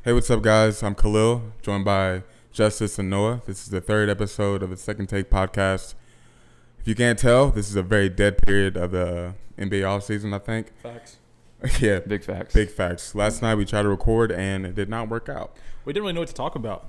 Hey, what's up, guys? I'm Khalil, joined by Justice and Noah. This is the third episode of the Second Take podcast. If you can't tell, this is a very dead period of the NBA offseason, I think. Facts. Yeah. Big facts. Big facts. Last night we tried to record, and it did not work out. We didn't really know what to talk about.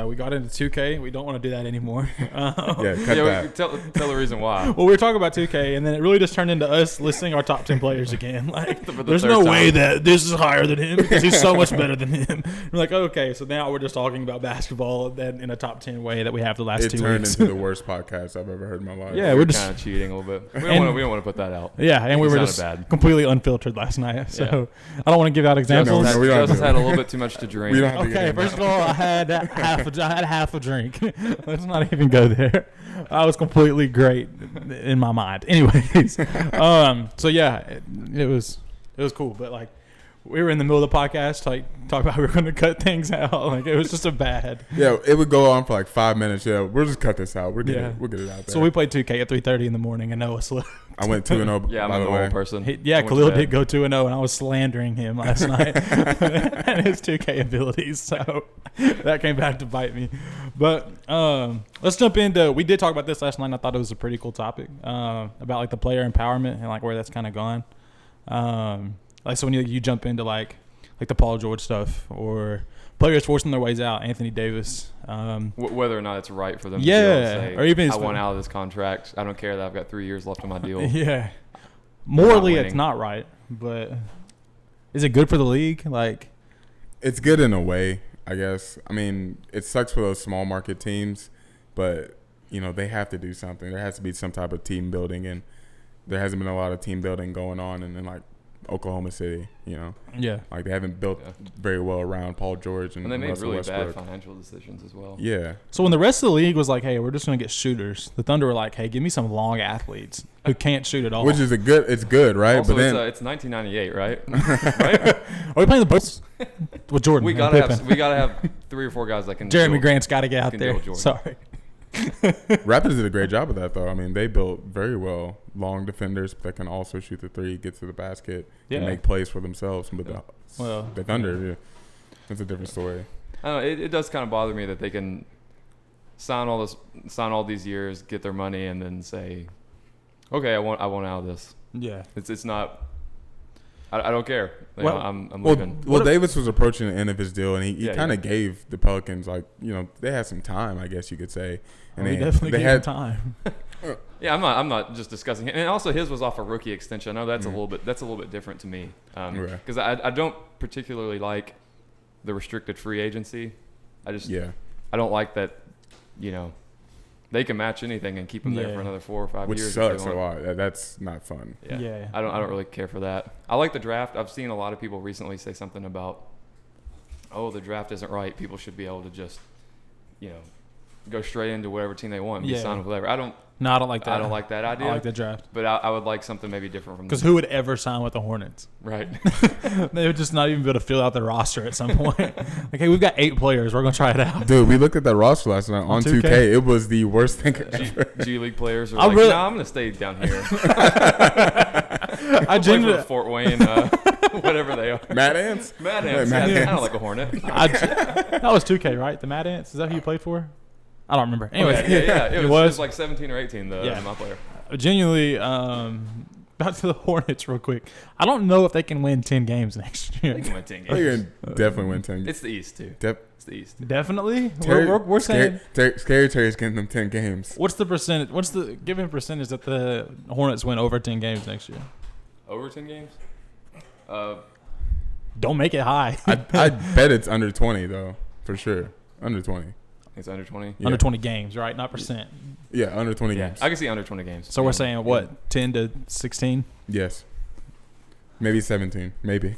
We got into 2K. We don't want to do that anymore. Yeah, cut that. Tell the reason why. Well, we were talking about 2K, and then it really just turned into us listing our top 10 players again. Like, there's no way that this is higher than him because he's so much better than him. We're like, okay, so now we're just talking about basketball in a top 10 way that we have the last 2 weeks. It turned into the worst podcast I've ever heard in my life. Yeah, we're just kind of cheating a little bit. We don't want to put that out. Yeah, and we were just completely unfiltered last night. So I don't want to give out examples. Justice had a little bit too much to drink. Okay, first of all, I had half a drink. Let's not even go there. I was completely great in my mind. Anyways, so yeah, it was cool. But like, we were in the middle of the podcast, like talking about we were going to cut things out. Like it was just a bad. Yeah, it would go on for like 5 minutes. Yeah, we'll just cut this out. We'll get it out there. So we played 2K at 3:30 in the morning, and Noah slept. I went 2-0. Yeah, I'm a normal person. Khalil did go 2-0, and I was slandering him last night and his 2K abilities. So that came back to bite me. But let's jump into. We did talk about this last night. And I thought it was a pretty cool topic about like the player empowerment and like where that's kind of gone. Like so when you jump into like the Paul George stuff or players forcing their ways out, Anthony Davis. Whether or not it's right for them to say, or even I want out of this contract. I don't care that I've got 3 years left on my deal. Yeah. Morally, it's not right, but is it good for the league? Like, it's good in a way, I guess. I mean, it sucks for those small market teams, but, you know, they have to do something. There has to be some type of team building, and there hasn't been a lot of team building going on in like, Oklahoma City, you know. Yeah. Like they haven't built very well around Paul George and they made Russell really Westbrook. bad financial decisions as well. Yeah. So when the rest of the league was like, hey, we're just going to get shooters, the Thunder were like, hey, give me some long athletes who can't shoot at all. Which is it's good, right? Also, but then it's 1998, right? Right? Are we playing the Bulls with Jordan? We gotta have 3 or 4 guys that can. Jeremy Grant's got to get out there. Sorry. Raptors did a great job of that, though. I mean, they built very well long defenders that can also shoot the three, get to the basket, and make plays for themselves. But the Thunder, it's a different story. I don't know, it does kind of bother me that they can sign all these years, get their money, and then say, "Okay, I want out of this." Yeah, it's not. I don't care. I'm leaving. Well, Davis was approaching the end of his deal, and he kind of gave the Pelicans, like, you know, they had some time, I guess you could say. And they definitely gave time. Yeah, I'm not just discussing it. And also his was off a rookie extension. I know that's a little bit different to me. Because I don't particularly like the restricted free agency. I don't like that, you know, they can match anything and keep them there for another 4 or 5 years. Which sucks a lot. That's not fun. Yeah. I don't really care for that. I like the draft. I've seen a lot of people recently say something about, oh, the draft isn't right. People should be able to just, you know, go straight into whatever team they want and be signed with whatever. I don't like that. I don't like that idea. I like the draft. But I would like something maybe different from. Because who would ever sign with the Hornets? Right. They would just not even be able to fill out their roster at some point. Like, hey, we've got 8 players. We're going to try it out. Dude, we looked at that roster last night on 2K. It was the worst thing ever. G League players are I'm going to stay down here. I play for Fort Wayne, whatever they are. Mad Ants? Mad Ants. I don't like a Hornet. That was 2K, right? The Mad Ants? Is that who you played for? I don't remember. Anyways, it was like 17 or 18, my player. Genuinely, back to the Hornets real quick. I don't know if they can win 10 games next year. They can win 10 games. They can definitely win 10 games. It's the East, too. It's the East. Definitely? We're saying... Scary Terry's getting them 10 games. What's the percentage? What's the given percentage that the Hornets win over 10 games next year? Over 10 games? Don't make it high. I bet it's under 20, though, for sure. Under 20. It's under 20? Yeah. Under 20 games, right? Not percent. Yeah, under 20 games. I can see under 20 games. So we're saying, what, 10 to 16? Yes. Maybe 17. Maybe.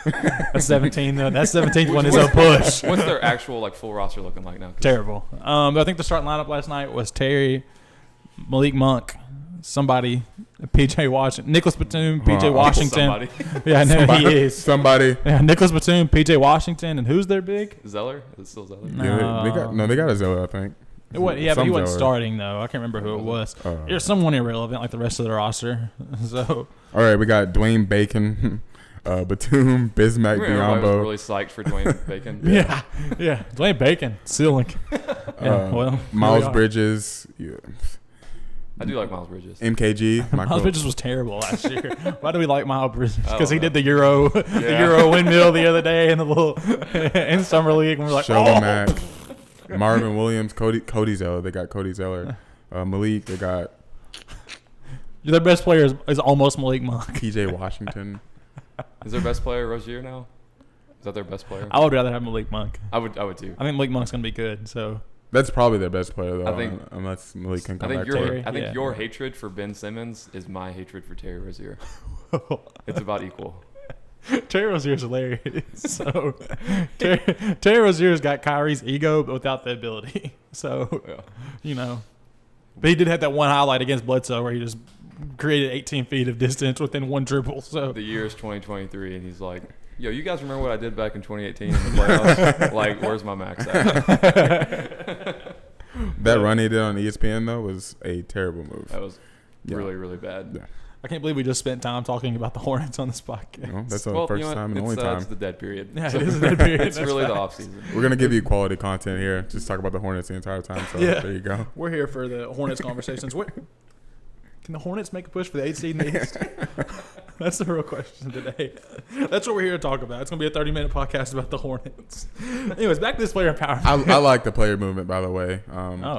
That's 17, though. That 17th one is a push. What's their actual full roster looking like now? Terrible. I think the starting lineup last night was Terry, Malik Monk, somebody, PJ Washington, Nicholas Batum, PJ Washington. Somebody. Yeah, I know he is. Somebody. Yeah, Nicholas Batum, PJ Washington, and who's their big? Zeller? Is it still Zeller? No. They got a Zeller, I think. But he wasn't starting, though. I can't remember who it was. There's someone irrelevant like the rest of the roster. So. All right, we got Dwayne Bacon, Batum, Bismack, Everybody was Biyombo. really psyched for Dwayne Bacon. Yeah. Dwayne Bacon, ceiling. Miles Bridges. Yeah. I do like Miles Bridges. MKG. Miles Bridges was terrible last year. Why do we like Miles Bridges? Because he did the Euro windmill the other day in the little in summer league, and we're like, Mack, Marvin Williams, Cody Zeller. They got Cody Zeller. Malik. They got their best player is almost Malik Monk. PJ Washington. Is their best player Rozier now? Is that their best player? I would rather have Malik Monk. I would too. I think Malik Monk's gonna be good. So that's probably their best player though. I think, unless Malik can come back. I think your hatred for Ben Simmons is my hatred for Terry Rozier. It's about equal. Terry Rozier's hilarious. So Terry Rozier's got Kyrie's ego, but without the ability. So but he did have that one highlight against Bledsoe where he just created 18 feet of distance within one dribble. So the year is 2023, and he's like, "Yo, you guys remember what I did back in 2018 in the playoffs? Like, where's my max at?" That run he did on ESPN though was a terrible move. That was really, really bad. Yeah. I can't believe we just spent time talking about the Hornets on this podcast. That's the first time and only time. It's the dead period. Yeah, it is a dead period. It's really the off season. We're gonna give you quality content here. Just talk about the Hornets the entire time. So there you go. We're here for the Hornets conversations. Can the Hornets make a push for the 8th seed in the East? That's the real question today. That's what we're here to talk about. It's going to be a 30-minute podcast about the Hornets. Anyways, back to this player empowerment. I like the player movement, by the way.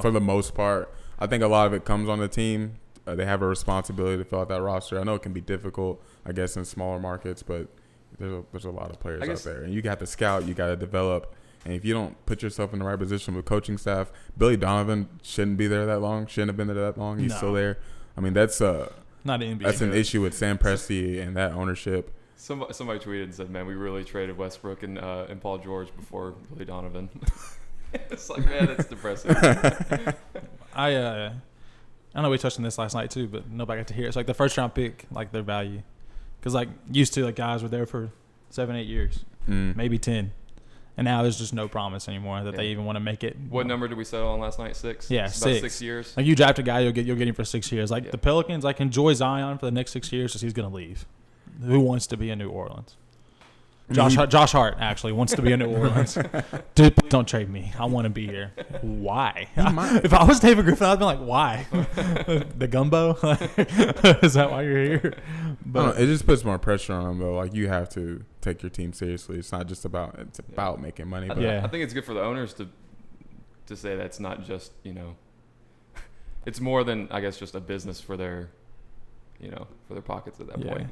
For the most part, I think a lot of it comes on the team. They have a responsibility to fill out that roster. I know it can be difficult, I guess, in smaller markets, but there's a lot of players out there. And you got to scout, you got to develop. And if you don't put yourself in the right position with coaching staff, Billy Donovan shouldn't be there that long, shouldn't have been there that long. He's still there. I mean, that's not an NBA. That's an issue with Sam Presti and that ownership. Somebody tweeted and said, "Man, we really traded Westbrook and Paul George before Billy Donovan." It's like, man, it's depressing. I know we touched on this last night too, but nobody got to hear it. It's like the first round pick, like their value, because like used to, like guys were there for 7-8 years, maybe 10. And now there's just no promise anymore that they even want to make it. What number did we settle on last night? 6? Yeah, about 6. 6 years. Like you draft a guy, you'll get him for 6 years. Like the Pelicans, like enjoy Zion for the next 6 years because he's going to leave. Who wants to be in New Orleans? Josh Hart actually wants to be in New Orleans. Dude, don't trade me. I want to be here. Why? If I was David Griffin, I'd be like, why? The gumbo? Is that why you're here? But I don't know, it just puts more pressure on them, though. Like, you have to take your team seriously. It's not just about making money. But I think it's good for the owners to say that's not just, it's more than, I guess, just a business for their, for their pockets at that point.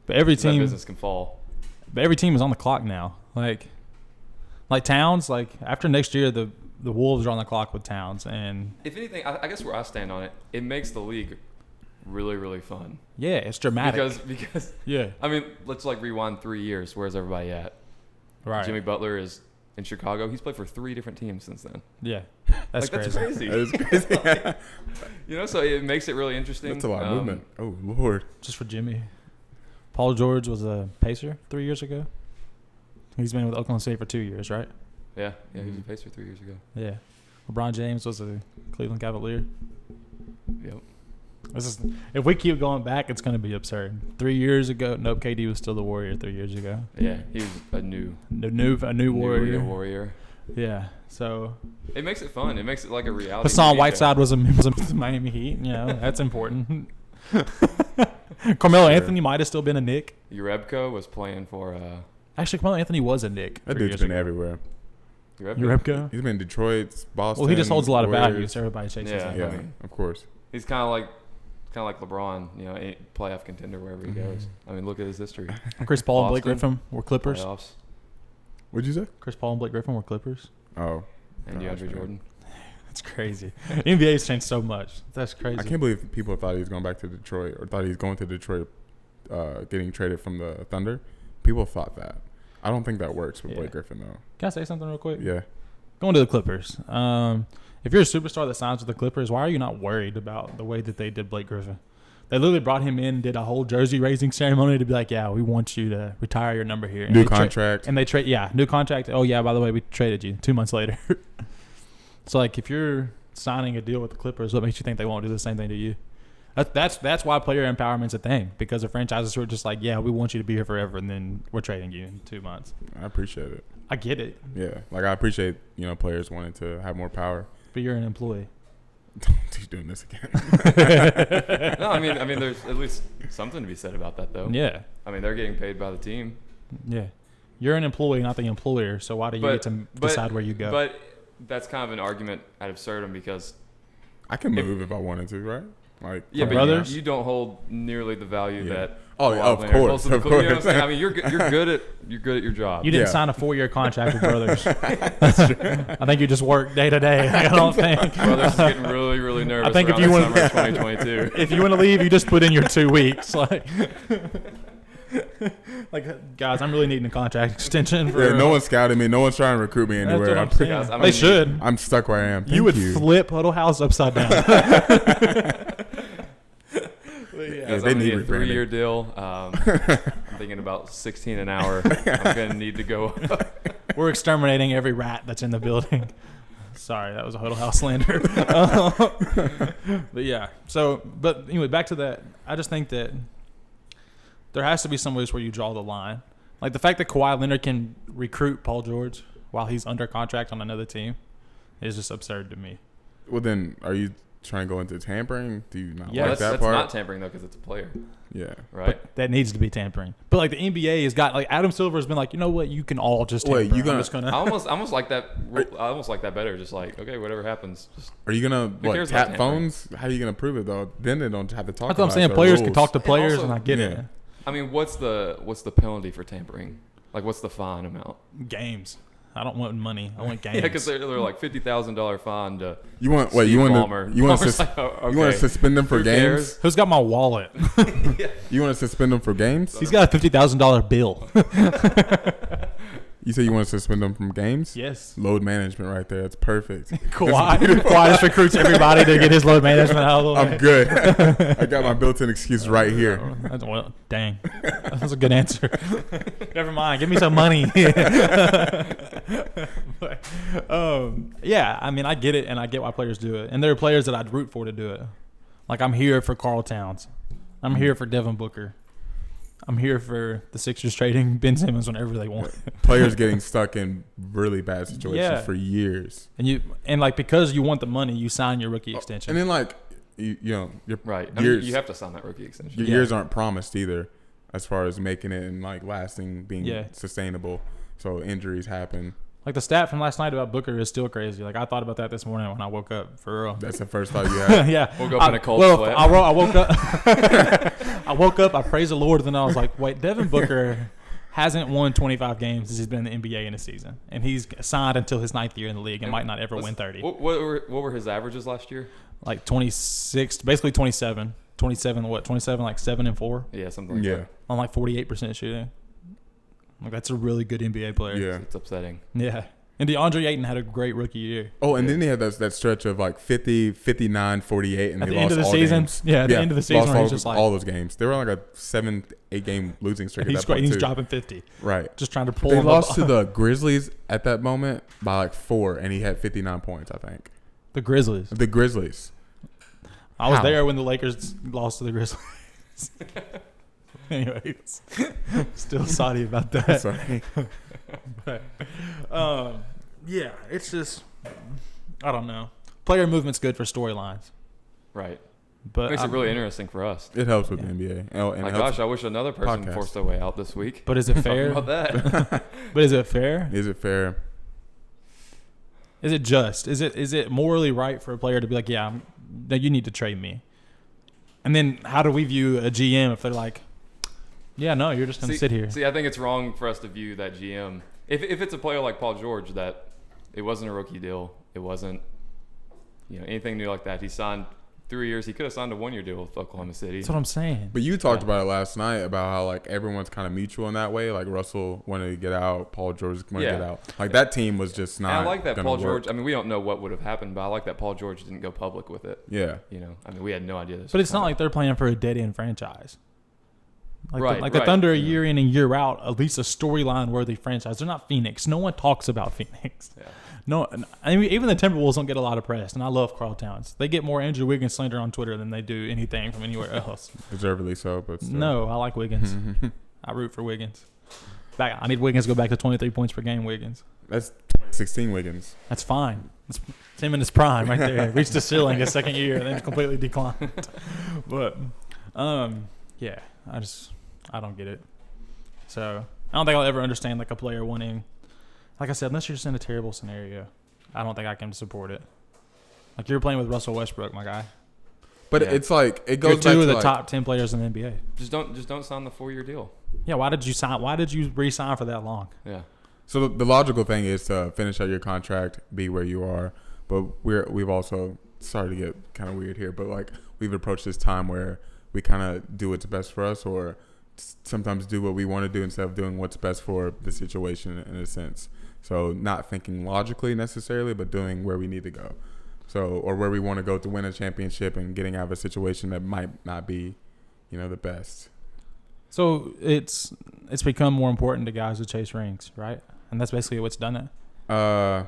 But every team, that business can fall. But every team is on the clock now. Like Towns, like after next year, the Wolves are on the clock with Towns. And if anything, I guess where I stand on it, it makes the league really, really fun. Yeah, it's dramatic. Because I mean, let's like rewind 3 years. Where's everybody at? Right. Jimmy Butler is in Chicago. He's played for 3 different teams since then. Yeah, that's crazy. That's crazy. That is crazy. So it makes it really interesting. That's a lot of movement. Oh Lord. Just for Jimmy. Paul George was a Pacer 3 years ago. He's been with Oklahoma City for 2 years, right? Yeah, he was a Pacer 3 years ago. Yeah. LeBron James was a Cleveland Cavalier. Yep. If we keep going back, it's going to be absurd. 3 years ago, nope, KD was still the Warrior 3 years ago. Yeah, he was a new Warrior. Yeah, so it makes it fun. It makes it like a reality. Hassan Whiteside was a Miami Heat. That's important. Carmelo Anthony might have still been a Knick. Urebko was playing for. Actually, Carmelo Anthony was a Knick. That dude's been everywhere. Urebko? He's been in Detroit, Boston. Well, he just holds a lot Warriors. of value, so everybody chases him. Yeah, of course. He's kind of like LeBron, playoff contender wherever he goes. I mean, look at his history. Chris Paul and Blake Griffin were Clippers. Playoffs. What'd you say? Chris Paul and Blake Griffin were Clippers. Oh. And DeAndre Jordan. That's crazy. The NBA's changed so much. That's crazy. I can't believe people thought he was going back to Detroit or thought he was going to Detroit, getting traded from the Thunder. People thought that. I don't think that works with Blake Griffin, though. Can I say something real quick? Yeah. Going to the Clippers. If you're a superstar that signs with the Clippers, why are you not worried about the way that they did Blake Griffin? They literally brought him in, did a whole jersey raising ceremony to be like, yeah, we want you to retire your number here. New contract. And they trade, new contract. Oh, yeah, by the way, we traded you 2 months later. So, like, if you're signing a deal with the Clippers, what makes you think they won't do the same thing to you? That's why player empowerment's a thing, because the franchises are just like, yeah, we want you to be here forever, and then we're trading you in 2 months. I appreciate it. I get it. Yeah, like I appreciate players wanting to have more power. But you're an employee. He's doing this again. No, I mean, there's at least something to be said about that, though. Yeah. I mean, they're getting paid by the team. Yeah. You're an employee, not the employer. So why do you get to decide where you go? But that's kind of an argument ad absurdum, because I can move if I wanted to, right? Like, yeah, but brothers? you don't hold nearly the value that. Oh, yeah, of course. You know what I'm saying? I mean, you're good at your job. You didn't sign a 4-year contract with Brothers. That's true. I think you just work day to day. I don't think. Brothers is getting really, really nervous. I think if you summer want of 2022. If you want to leave, you just put in your 2 weeks. Like guys, I'm really needing a contract extension. For, no one's scouting me. No one's trying to recruit me anywhere. That's what I'm saying. They should. I'm stuck where I am. You would flip Huddle House upside down. Yeah, they need a 3-year deal. I'm thinking about 16 an hour. I'm gonna need to go up. We're exterminating every rat that's in the building. Sorry, that was a Huddle House slander. But yeah. But anyway, back to that. I just think that there has to be some ways where you draw the line. Like the fact that Kawhi Leonard can recruit Paul George while he's under contract on another team is just absurd to me. Well, then, are you trying to go into tampering? Do you not like that's that part? That's not tampering, though, because it's a player. Yeah. Right? But that needs to be tampering. But, like, the NBA has got, like, Adam Silver has been like, you know what? You can all just tamper. Wait, I'm just gonna I almost like that. I almost like that better. Just like, okay, whatever happens. Just, are you going to, tap tampering? phones? How are you going to prove it, though? Then they don't have to talk about it. That's what I'm saying. Players rules. can talk to players, also, and I get it. I mean, what's the penalty for tampering? Like, what's the fine amount? Games. I don't want money. I want games. Yeah, because they're like $50,000 fine to. You want Steve you want Ballmer. to you want Ballmer's to like, oh, you want to suspend them for Who games? cares? Who's got my wallet? You want to suspend them for games? He's got a $50,000 bill. You say you want to suspend them from games? Yes. Load management right there. That's perfect. Kawhi just recruits everybody to get his load management out of the way. I'm good. I got my built-in excuse right here. Well, dang. That's a good answer. Never mind. Give me some money. But, yeah, I mean, I get it, and I get why players do it. And there are players that I'd root for to do it. Like, I'm here for Karl Towns. I'm here for Devin Booker. I'm here for the Sixers trading Ben Simmons whenever they want. Players getting stuck in really bad situations for years. And like, because you want the money, you sign your rookie extension. And then like you know, your right. Years, I mean, you have to sign that rookie extension. Your years aren't promised either, as far as making it and like lasting, being sustainable. So injuries happen. Like the stat from last night about Booker is still crazy. Like I thought about that this morning when I woke up. For real. That's the first thought you had. Yeah. Woke up in a cold sweat. I woke up. I woke up. I praised the Lord, and then I was like, "Wait, Devin Booker hasn't won 25 games since he's been in the NBA in a season, and he's signed until his 9th year in the league and might not ever win 30." What were his averages last year? Like 26, basically 27. 27, what? 27, like 7 and 4. Yeah, something like that. On like 48% shooting. Like that's a really good NBA player. Yeah, it's upsetting. Yeah. And DeAndre Ayton had a great rookie year. Oh, and then he had that stretch of like 50, 59, 48, and at they the end lost of the all season. games. Yeah, at the end of the season, where he's just like all those games. They were on like a 7-8 game losing streak. He's great. He's dropping 50. Right. Just trying to pull. They lost to the Grizzlies at that moment by like 4, and he had 59 points, I think. The Grizzlies. The Grizzlies. I was there when the Lakers lost to the Grizzlies. Anyways, still salty about that. Sorry. But, yeah, it's just, I don't know. Player movement's good for storylines. Right. But makes it really interesting for us. It helps with the NBA. And my gosh, I wish another person forced their way out this week. But is it fair? About that. But is it fair? Is it fair? Is it just? Is it morally right for a player to be like, yeah, you need to trade me? And then how do we view a GM if they're like, yeah, no, you're just going to sit here? See, I think it's wrong for us to view that GM. If it's a player like Paul George, that it wasn't a rookie deal. It wasn't, anything new like that. He signed 3 years. He could have signed a 1-year deal with Oklahoma City. That's what I'm saying. But you talked about it last night about how like everyone's kind of mutual in that way. Like Russell wanted to get out, Paul George wanted to get out. Like that team was just not. And I like that Paul work. George. I mean, we don't know what would have happened, but I like that Paul George didn't go public with it. Yeah. I mean, we had no idea this. But it's not like they're playing for a dead end franchise. Like the Thunder, year in and year out, at least a storyline-worthy franchise. They're not Phoenix. No one talks about Phoenix. Yeah. No, I mean, even the Timberwolves don't get a lot of press, and I love Karl Towns. They get more Andrew Wiggins slander on Twitter than they do anything from anywhere else. Deservedly so, but still. No, I like Wiggins. I root for Wiggins. I need Wiggins to go back to 23 points per game, Wiggins. That's 2016 Wiggins. That's fine. It's him in his prime right there. Reached the ceiling his second year and then completely declined. But, yeah, I don't get it. So, I don't think I'll ever understand, like, a player wanting, like I said, unless you're just in a terrible scenario, I don't think I can support it. Like, you're playing with Russell Westbrook, my guy. But it's like, it goes you're back to two of the like, top 10 players in the NBA. Just don't sign the 4-year deal. Yeah, why did you re-sign for that long? Yeah. So the logical thing is to finish out your contract, be where you are. But we've also, sorry to get kind of weird here, but like we've approached this time where we kind of do what's best for us, or sometimes do what we want to do instead of doing what's best for the situation in a sense. So not thinking logically necessarily, but doing where we need to go. So, or where we want to go to win a championship and getting out of a situation that might not be, the best. So it's become more important to guys to chase rings, right? And that's basically what's done it. I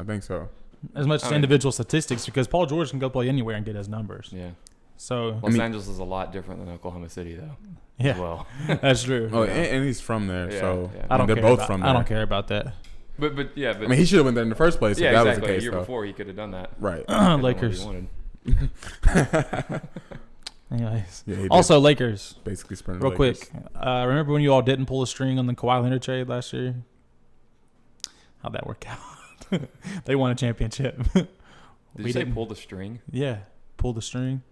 think so. As much as individual statistics, because Paul George can go play anywhere and get his numbers. Yeah. So Los Angeles is a lot different than Oklahoma City, though. Yeah. As well. That's true. Oh, and he's from there, so I don't they're care both about, from there. I don't care about that. But I mean, he should have went there in the first place. Yeah, if that exactly. Was the case, a year before, he could have done that. Right. Lakers. Anyways. Yeah, also, Lakers. Basically sprinting real quick. Remember when you all didn't pull a string on the Kawhi Leonard trade last year? How'd that work out? They won a championship. Did you say pull the string? Yeah. Pull the string.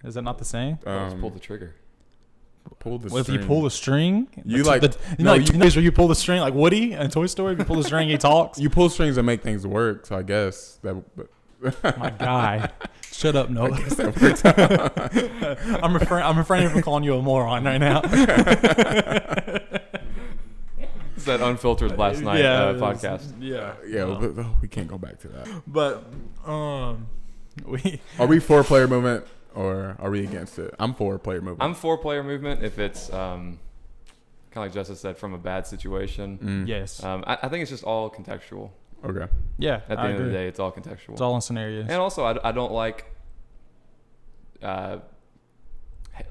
Is that not the same? Just pull the trigger. Pull the string. If you pull the string, you like where you pull the string like Woody in Toy Story. If you pull the string, he talks. You pull strings that make things work. So I guess that. My guy, shut up, Noah. I guess that works out. I'm refraining from calling you a moron right now. It's that unfiltered last night podcast. Yeah. We can't go back to that. But are we for player movement? Or are we against it? I'm for player movement. I'm for player movement if it's kind of like Justice said, from a bad situation. Yes. I think it's just all contextual. Okay. Yeah. At the end of the day, it's all contextual. It's all in scenarios. And also, I don't like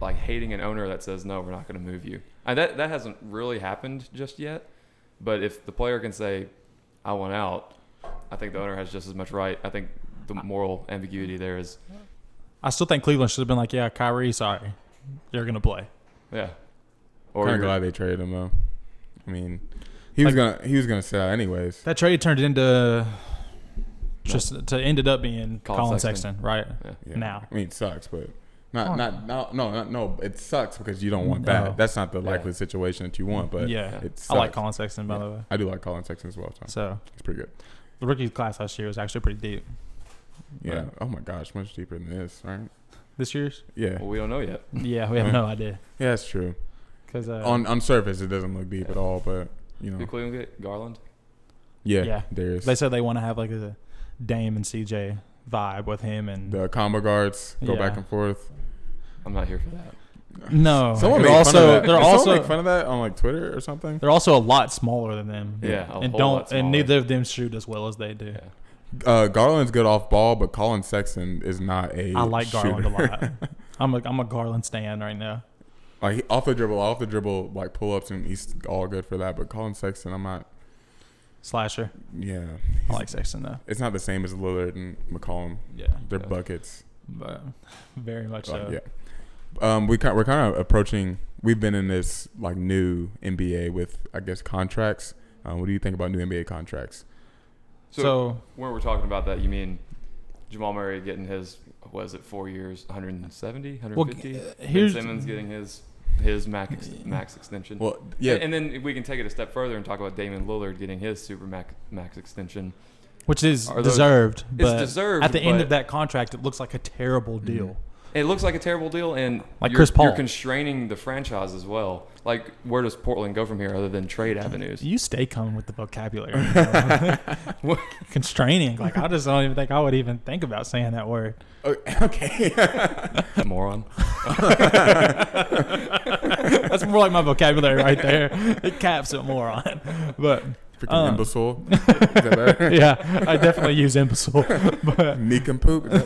hating an owner that says, no, we're not going to move you. That hasn't really happened just yet. But if the player can say, I want out, I think the owner has just as much right. I think the moral ambiguity there is... I still think Cleveland should have been like, yeah, Kyrie, sorry, you're gonna play. Yeah. Or kind of glad they traded him though. I mean, he was gonna sit out anyways. That trade turned into ended up being Colin Sexton, right? Yeah. Now. I mean, it sucks, but no. It sucks because you don't want that. That's not the likely situation that you want. But it sucks. I like Colin Sexton by the way. I do like Colin Sexton as well. So it's pretty good. The rookie class last year was actually pretty deep. Yeah. Right. Oh my gosh, much deeper than this, right? This year's? Yeah. Well, we don't know yet. Yeah, we have no idea. Yeah, that's true. Because on surface, it doesn't look deep at all, but Did Cleveland get Garland? Yeah. Darius. They said they want to have like a Dame and CJ vibe with him and the combo guards go back and forth. I'm not here for that. No. Someone make fun of that on like Twitter or something. They're also a lot smaller than them. Yeah, and neither of them shoot as well as they do. Yeah. Garland's good off ball, but Colin Sexton is not a. I like shooter. Garland a lot. I'm a Garland stan right now. Like off the dribble, like pull ups, and he's all good for that. But Colin Sexton, I'm not. Slasher. Yeah, I like Sexton though. It's not the same as Lillard and McCollum. Yeah, they're buckets. But very much so. Yeah. We're kind of approaching. We've been in this like new NBA with I guess contracts. What do you think about new NBA contracts? So when we're talking about that, you mean Jamal Murray getting his, 4 years, 170, 150? Ben Simmons getting his max extension. Well, yeah. And then we can take it a step further and talk about Damian Lillard getting his super max extension. Which is deserved. It's deserved. At the end of that contract, it looks like a terrible deal. It looks like a terrible deal, and like Chris Paul. You're constraining the franchise as well. Like, where does Portland go from here other than trade avenues? You stay coming with the vocabulary. Constraining. Like, I just don't even think I would even think about saying that word. Okay. Moron. That's more like my vocabulary right there. It caps at moron. But freaking imbecile. Is that better? Yeah, I definitely use imbecile. But nincompoop. I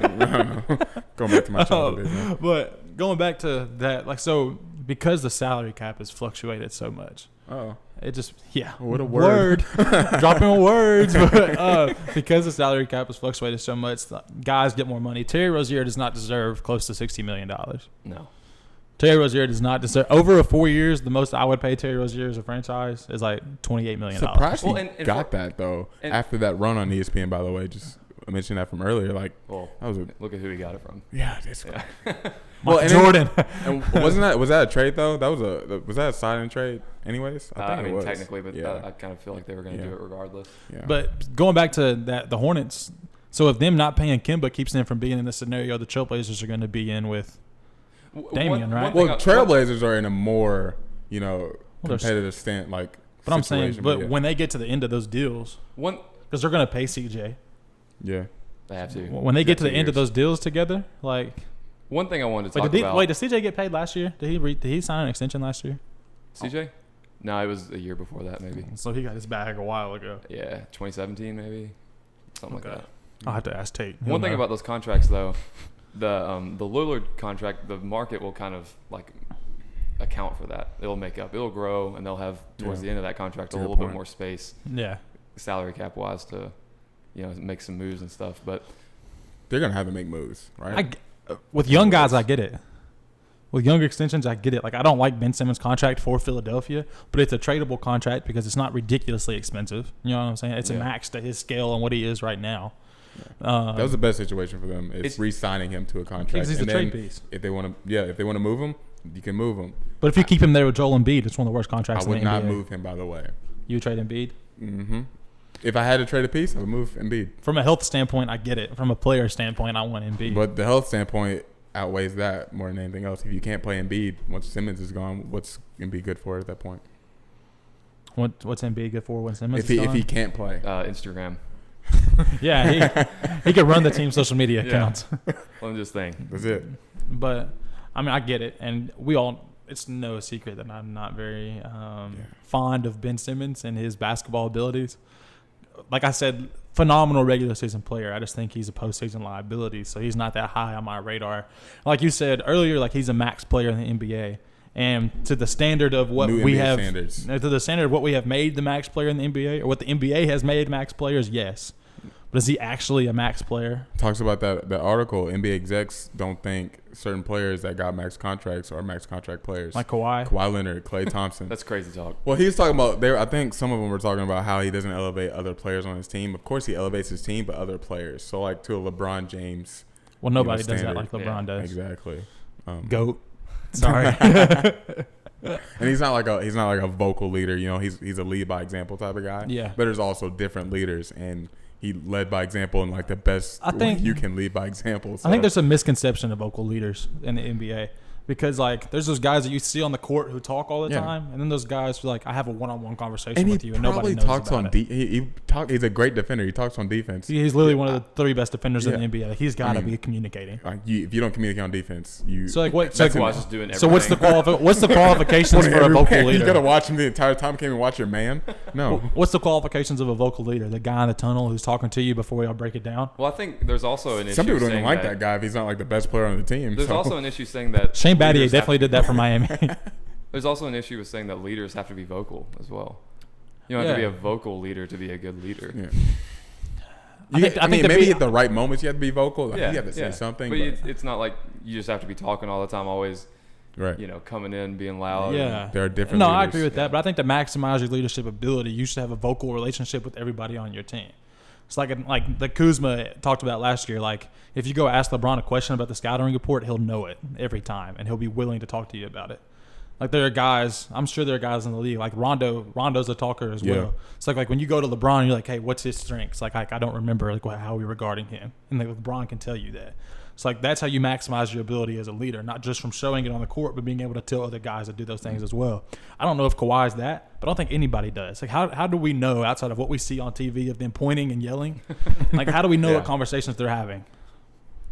don't know. Going back to my childhood days. But going back to that, like, so because the salary cap has fluctuated so much. Oh. It just, what a word. Dropping words. But because the salary cap has fluctuated so much, guys get more money. Terry Rozier does not deserve close to $60 million. No. Terry Rozier does not deserve, over 4 years, the most I would pay Terry Rozier as a franchise is like $28 million. Surprised he got that, though, after that run on ESPN, by the way. Just mentioned that from earlier. Like, look at who he got it from. Yeah. Well, Jordan. And was that a trade though? Was that a signing trade? Anyways, I think it was technically, but I kind of feel like they were going to do it regardless. Yeah. But going back to that, the Hornets. So if them not paying Kemba keeps them from being in the scenario the Trailblazers are going to be in with Damian, right? Well, Trailblazers are in a more competitive stand like. But I'm saying, when they get to the end of those deals, because they're going to pay CJ. Yeah, they have to. When they get to the end of those deals together, like. One thing I wanted to talk about. Wait, did CJ get paid last year? Did he sign an extension last year? CJ? No, it was a year before that, maybe. So he got his bag a while ago. Yeah, 2017 maybe, something like that. I'll have to ask Tate. One thing about those contracts, though, the Lillard contract, the market will kind of like account for that. It'll make up. It'll grow, and they'll have towards the end of that contract a little bit more space. Yeah. Salary cap wise to, make some moves and stuff, but they're gonna have to make moves, right? With young guys, I get it. With younger extensions, I get it. Like, I don't like Ben Simmons' contract for Philadelphia, but it's a tradable contract because it's not ridiculously expensive. You know what I'm saying? It's a max to his scale and what he is right now. Yeah. That was the best situation for them. It's re-signing him to a contract. Because he's a trade piece. If they want to move him, you can move him. But if you keep him there with Joel Embiid, it's one of the worst contracts in the NBA. I would not move him, by the way. You trade Embiid? Mm-hmm. If I had to trade a piece, I would move Embiid. From a health standpoint, I get it. From a player standpoint, I want Embiid. But the health standpoint outweighs that more than anything else. If you can't play Embiid once Simmons is gone, what's Embiid good for at that point? What's Embiid good for when Simmons is gone? If he can't play? Instagram. Yeah, he could run the team's social media accounts. I'm just saying. That's it. But, I mean, I get it. And it's no secret that I'm not very fond of Ben Simmons and his basketball abilities. Like I said, phenomenal regular season player. I just think he's a postseason liability, so he's not that high on my radar. Like you said earlier, like he's a max player in the NBA, and to the standard of what we have, to the standard of what we have made the max player in the NBA, or what the NBA has made max players, yes. But is he actually a max player? Talks about that article. NBA execs don't think certain players that got max contracts are max contract players. Like Kawhi Leonard, Klay Thompson. That's crazy talk. Well, he's talking about I think some of them were talking about how he doesn't elevate other players on his team. Of course, he elevates his team, but other players. So, like to a LeBron James. Well, nobody does that like LeBron does. Exactly. GOAT. Sorry. And he's not like a vocal leader. He's a lead by example type of guy. Yeah. But there's also different leaders, and he led by example in like the best way you can lead by example. So. I think there's a misconception of vocal leaders in the NBA because like there's those guys that you see on the court who talk all the time, and then those guys who like I have a one-on-one conversation with you and nobody knows about it. He's a great defender. He talks on defense. He's literally one of the 3 best defenders in the NBA. Like, he's got to be communicating. If you don't communicate on defense, so like what? Just doing everything. So what's the qualifications for a vocal leader? You got to watch him the entire time. Can't even watch your man. No. What's the qualifications of a vocal leader? The guy in the tunnel who's talking to you before we all break it down. Well, I think there's also an issue. Some people don't even like that guy if he's not like the best player on the team. There's also an issue saying that Shane Battier definitely did that for Miami. There's also an issue with saying that leaders have to be vocal as well. You don't have to be a vocal leader to be a good leader. Yeah. I think maybe at the right moments you have to be vocal. Like, you have to say something. But it's not like you just have to be talking all the time, always, coming in, being loud. Yeah. There are different leaders. I agree with that. But I think to maximize your leadership ability, you should have a vocal relationship with everybody on your team. It's like the Kuzma talked about last year. Like, if you go ask LeBron a question about the scouting report, he'll know it every time, and he'll be willing to talk to you about it. Like there are guys, I'm sure there are guys in the league. Like Rondo's a talker as well. It's like when you go to LeBron, you're like, hey, what's his strengths? Like I don't remember like how we regarding him, and like LeBron can tell you that. It's like that's how you maximize your ability as a leader, not just from showing it on the court, but being able to tell other guys to do those things as well. I don't know if Kawhi's that, but I don't think anybody does. Like how do we know outside of what we see on TV of them pointing and yelling? Like how do we know what conversations they're having?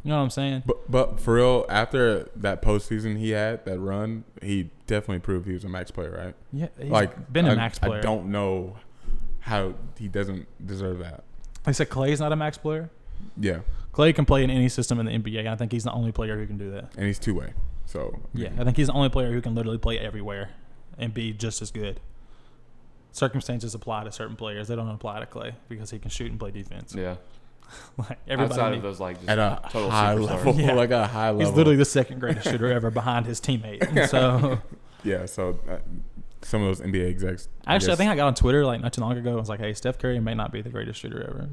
You know what I'm saying? But for real, after that postseason he had, that run, he definitely proved he was a max player, right? Yeah, he's been a max player. I don't know how he doesn't deserve that. I said Clay's not a max player? Yeah. Clay can play in any system in the NBA. I think he's the only player who can do that. And he's two-way. So I think he's the only player who can literally play everywhere and be just as good. Circumstances apply to certain players. They don't apply to Clay because he can shoot and play defense. Yeah. Like everybody outside of those, like just at a total high superstars. level, like a high level. He's literally the second greatest shooter ever behind his teammate. And so so some of those NBA execs. I think I got on Twitter like not too long ago. I was like, hey, Steph Curry may not be the greatest shooter ever.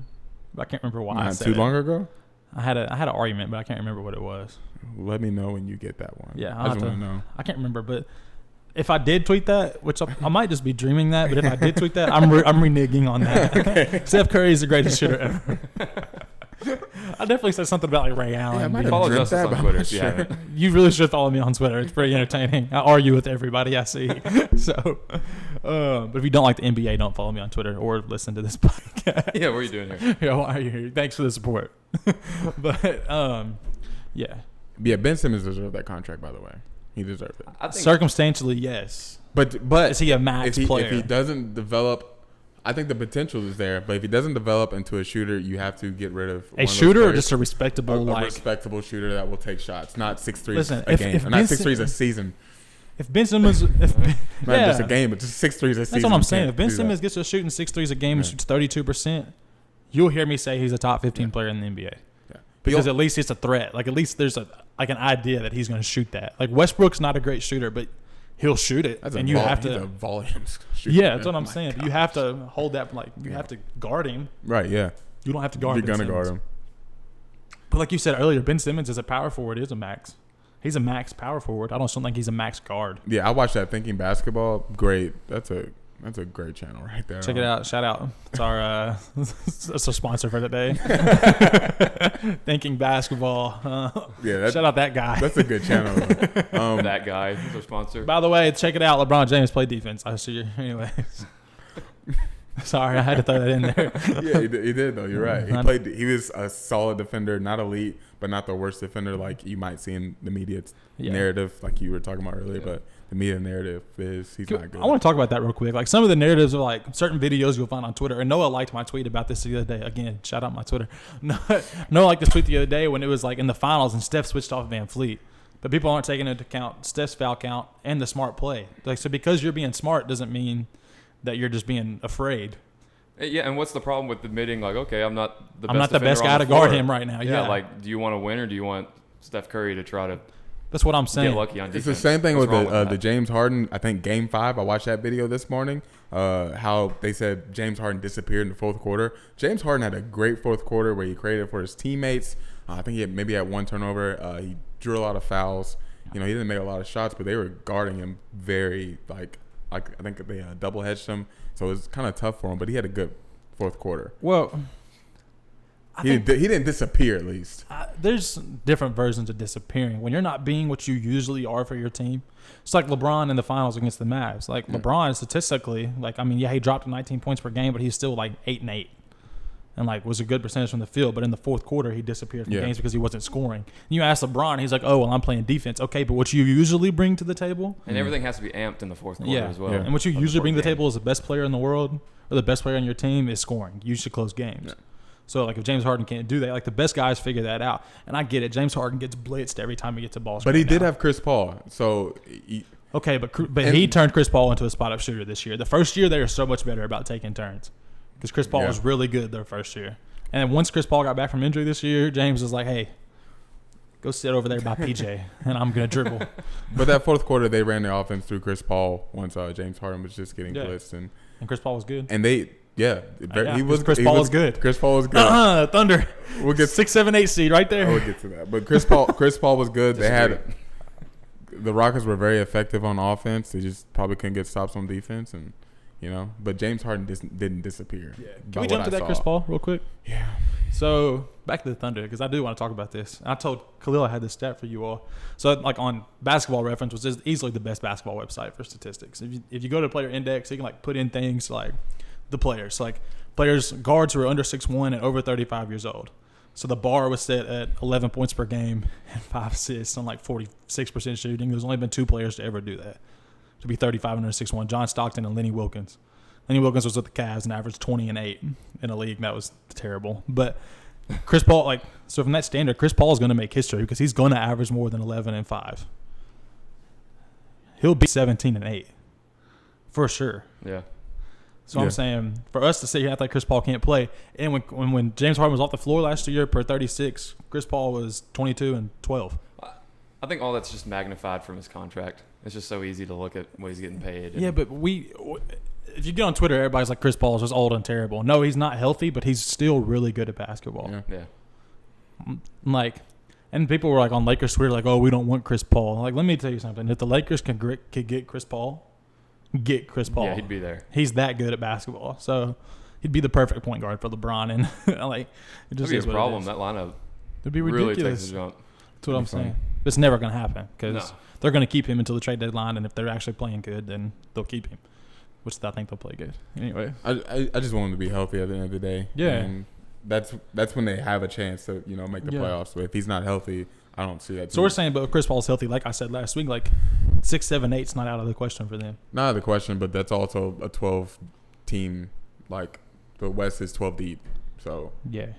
But I can't remember why. Not too long ago. I had an argument, but I can't remember what it was. Let me know when you get that one. Yeah, I just want to know. I can't remember, but if I did tweet that, which I might just be dreaming that, but if I did tweet that, I'm reneging on that. Okay. Steph Curry is the greatest shooter ever. I definitely said something about like Ray Allen. Yeah, I might Follow have Justice on Twitter if you haven't. You really should follow me on Twitter. It's pretty entertaining. I argue with everybody I see. So, but if you don't like the NBA, don't follow me on Twitter or listen to this podcast. Yeah, what are you doing here? Yeah, why are you here? Thanks for the support. But yeah. Yeah, Ben Simmons deserved that contract, by the way. He deserved it. I think Circumstantially, yes. But is he a max player? If he doesn't develop, I think the potential is there. But if he doesn't develop into a shooter, you have to get rid of a shooter or just a respectable, respectable shooter that will take shots, not 6 threes Listen, a game, not 6 threes a season. If Ben Simmons, not just a game, but just 6 threes a season. That's what I'm saying. If Ben Simmons gets to shooting 6 threes a game and shoots 32%, you'll hear me say he's a top 15 player in the NBA. Yeah. Because at least it's a threat. Like at least there's an idea that he's going to shoot that. Like Westbrook's not a great shooter, but he'll shoot it, and you have to. He's a volume shooter. Yeah, that's what I'm saying. But you have to hold that. Like you have to guard him. Right. Yeah. You don't have to guard. You're gonna guard him. But like you said earlier, Ben Simmons is a power forward. Is a max. He's a max power forward. I don't think he's a max guard. Yeah, I watched that Thinking Basketball. Great. That's a great channel right there. Check it out. Shout out. It's our it's a sponsor for today. Thinking Basketball. Shout out that guy. That's a good channel. That guy is our sponsor. By the way, check it out. LeBron James played defense. I see you. Anyways. Sorry, I had to throw that in there. Yeah, he did though. You're right. He was a solid defender, not elite, but not the worst defender like you might see in the media narrative, like you were talking about earlier. But the media narrative is he's not good. I want to talk about that real quick. Like some of the narratives are like certain videos you'll find on Twitter. And Noah liked my tweet about this the other day. Again, shout out my Twitter. Noah liked this tweet the other day when it was like in the finals and Steph switched off Van Fleet. But people aren't taking into account Steph's foul count and the smart play. Like so, because you're being smart doesn't mean that you're just being afraid. Yeah, and what's the problem with admitting like, okay, I'm not the best guy to guard him right now. Yeah, like, do you want to win or do you want Steph Curry to try to? That's what I'm saying. Get lucky on defense? It's the same thing with the James Harden. I think Game 5. I watched that video this morning. How they said James Harden disappeared in the fourth quarter. James Harden had a great fourth quarter where he created for his teammates. I think he had one turnover. He drew a lot of fouls. He didn't make a lot of shots, but they were guarding him very like I think they double hedged him. So it was kind of tough for him, but he had a good fourth quarter. Well, he didn't disappear at least. There's different versions of disappearing. When you're not being what you usually are for your team, it's like LeBron in the finals against the Mavs. Like LeBron statistically, he dropped 19 points per game, but he's still like 8-8. And was a good percentage from the field, but in the fourth quarter he disappeared from games because he wasn't scoring. And you ask LeBron, he's like, "Oh, well, I'm playing defense." Okay, but what you usually bring to the table, and everything has to be amped in the fourth quarter as well. Yeah. And what you usually bring to the table as the best player in the world or the best player on your team is scoring. You should close games. Yeah. So if James Harden can't do that, the best guys figure that out. And I get it. James Harden gets blitzed every time he gets a ball. But he did have Chris Paul, so. He turned Chris Paul into a spot-up shooter this year. The first year they were so much better about taking turns because Chris Paul was really good their first year. And then once Chris Paul got back from injury this year, James was like, "Hey, go sit over there by PJ, and I'm gonna dribble." But that fourth quarter, they ran the offense through Chris Paul once James Harden was just getting blitzed, and Chris Paul was good. And he was. Chris Paul was good. Chris Paul was good. Thunder. We'll get 6, 7, 8 seed right there. We'll get to that. But Chris Paul was good. They had the Rockets were very effective on offense. They just probably couldn't get stops on defense, and but James Harden didn't disappear. Yeah. Can we jump to that Chris Paul real quick? Yeah. So back to the Thunder, because I do want to talk about this. I told Khalil I had this stat for you all. So like on Basketball Reference, which is easily the best basketball website for statistics. If you go to Player Index, you can like put in things like the players, guards who are under 6'1" and over 35 years old. So the bar was set at 11 points per game and 5 assists on like 46% shooting. There's only been 2 players to ever do that, to be 35 under 6'1", John Stockton and Lenny Wilkins. Lenny Wilkins was with the Cavs and averaged 20 and 8 in a league that was terrible. But Chris Paul, so from that standard, Chris Paul is going to make history because he's going to average more than 11 and 5. He'll be 17 and 8 for sure. Yeah. So I'm saying for us to sit here and act like Chris Paul can't play, and when James Harden was off the floor last year per 36, Chris Paul was 22 and 12. I think all that's just magnified from his contract. It's just so easy to look at what he's getting paid. Yeah, but if you get on Twitter, everybody's like Chris Paul is just old and terrible. No, he's not healthy, but he's still really good at basketball. Yeah. And people were like on Lakers Twitter, like, oh, we don't want Chris Paul. Like, let me tell you something. If the Lakers could get Chris Paul. Yeah, he'd be there. He's that good at basketball, so he'd be the perfect point guard for LeBron. And it just is a problem. That lineup it'd be ridiculous. Really takes a jump. That's what I'm saying. It's never going to happen because they're going to keep him until the trade deadline, and if they're actually playing good, then they'll keep him, which I think they'll play good. Anyway, I just want him to be healthy at the end of the day. Yeah, and that's when they have a chance to make the playoffs. So if he's not healthy, I don't see that. So we're saying, but if Chris Paul's healthy, like I said last week, like 6, 7, 8's not out of the question for them. Not out of the question, but that's also a 12 team. Like the West is 12 deep, so yeah,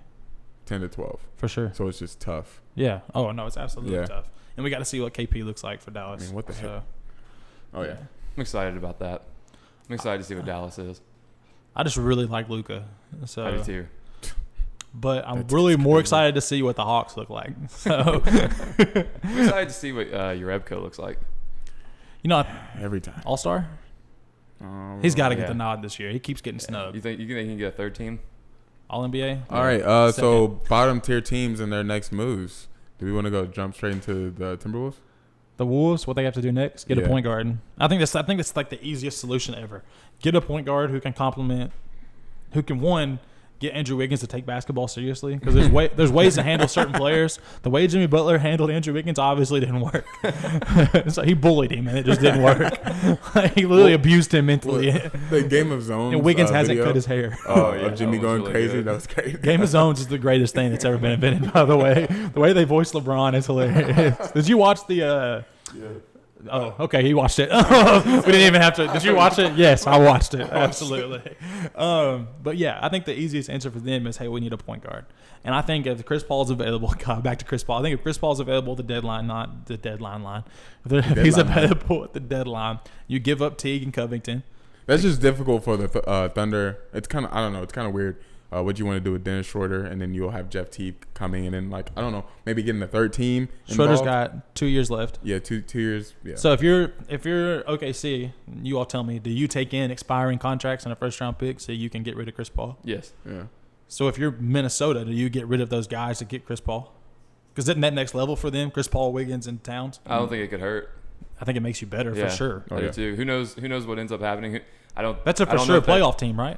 10 to 12 for sure. So it's just tough. Yeah. Oh no, it's absolutely tough. And we got to see what KP looks like for Dallas. I mean, what the heck? Oh yeah, I'm excited about that. I'm excited to see what Dallas is. I just really like Luka. So I do too. But I'm really more excited to see what the Hawks look like. So I'm excited to see what Urebko looks like. Every time All-Star. He's got to get the nod this year. He keeps getting snubbed. You think he can get a third team? All-NBA? All right. So bottom tier teams and their next moves. Do we want to go jump straight into the Timberwolves? The Wolves, what they have to do next? Get a point guard. I think that's like the easiest solution ever. Get a point guard who can complement, who can get Andrew Wiggins to take basketball seriously, because there's ways to handle certain players. The way Jimmy Butler handled Andrew Wiggins obviously didn't work. So he bullied him and it just didn't work. He literally abused him mentally. The Game of Zones. And Wiggins hasn't cut his hair. Of Jimmy going really crazy. Good. That was crazy. Game of Zones is the greatest thing that's ever been invented. By the way, the way they voice LeBron is hilarious. Did you watch the? Yeah. Oh, okay. He watched it. We didn't even have to. Did you watch it? Yes, I watched it. Absolutely. But yeah, I think the easiest answer for them is, hey, we need a point guard. And I think if Chris Paul's available, back to Chris Paul. I think if Chris Paul's available at the deadline, not the deadline line. If he's available at the deadline, you give up Teague and Covington. That's just difficult for the Thunder. It's kind of, I don't know. It's kind of weird. What you want to do with Dennis Schroeder, and then you'll have Jeff Teague coming in, and I don't know, maybe getting the third team involved. Schroeder's got 2 years left. Yeah, two years. Yeah. So if you're OKC, you all tell me, do you take in expiring contracts and a first round pick so you can get rid of Chris Paul? Yes. Yeah. So if you're Minnesota, do you get rid of those guys to get Chris Paul? Because isn't that next level for them, Chris Paul, Wiggins, and Towns? I don't think it could hurt. I think it makes you better for sure. I do too. Who knows what ends up happening? That's a for sure playoff team, right?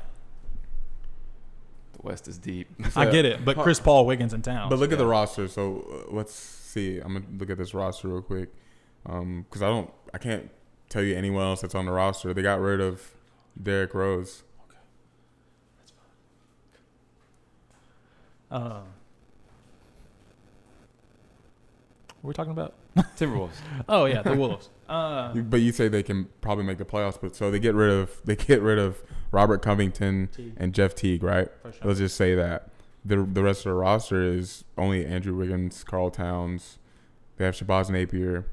West is deep. I get it, but Chris Paul, Wiggins, and Towns. But look at the roster. So let's see. I'm gonna look at this roster real quick, because I can't tell you anyone else that's on the roster. They got rid of Derrick Rose. Okay, that's fine. What are we talking about? Timberwolves. Oh yeah, the Wolves. But you say they can probably make the playoffs, but so they get rid of Robert Covington and Jeff Teague, right? Sure. Let's just say that the rest of the roster is only Andrew Wiggins, Karl Towns. They have Shabazz Napier,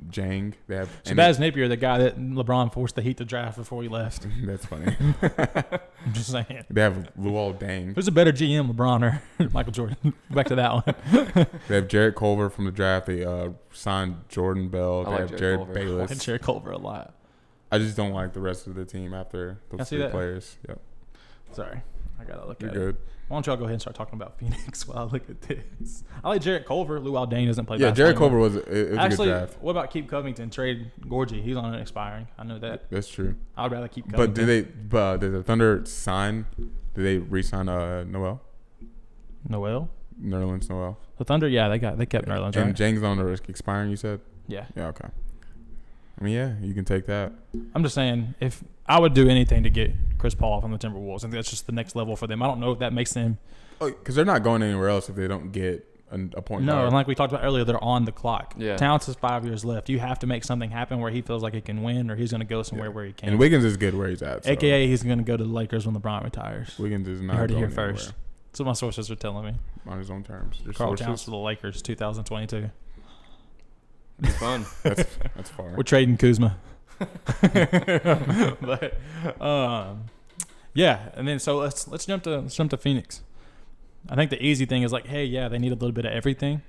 Jang. They have Shabazz Napier, the guy that LeBron forced the Heat to draft before he left. That's funny. I'm just saying. They have Luol Deng. Who's a better GM, LeBron or Michael Jordan? Back to that one. They have Jarrett Culver from the draft. They signed Jordan Bell. They have Jared Bayless. I like Jarrett Culver a lot. I just don't like the rest of the team after those three players. Yep. Sorry. gotta look You're at good. it. Why don't y'all go ahead and start talking about Phoenix while I look at this? I like Jarrett Culver. Lou Aldane doesn't play. Yeah, basketball Jarrett Culver anymore. was a Actually, good draft. what about Keep Covington? Trade Gorgie. He's on an expiring. I know that. That's true. I'd rather keep Covington. But did the Thunder sign? Did they re-sign Noel? Nerlens Noel. The Thunder, yeah, they kept Nerlens, And right? Jang's on the expiring. You said. Yeah. Yeah. Okay. I mean, yeah, you can take that. I'm just saying, if I would do anything to get Chris Paul from the Timberwolves, I think that's just the next level for them. I don't know if that makes them. Oh, because they're not going anywhere else if they don't get a point No, guard. and like we talked about earlier, they're on the clock. Yeah. Towns has 5 years left. You have to make something happen where he feels like he can win, or he's going to go somewhere where he can. And Wiggins is good where he's at. So. AKA, he's going to go to the Lakers when LeBron retires. Wiggins is You not heard it going here first. anywhere That's what my sources are telling me. on his own terms. Your Carl sources? Towns to the Lakers, 2022. Be fun. That's far. We're trading Kuzma. But yeah, and then so let's jump to Phoenix. I think the easy thing is like, hey, yeah, they need a little bit of everything.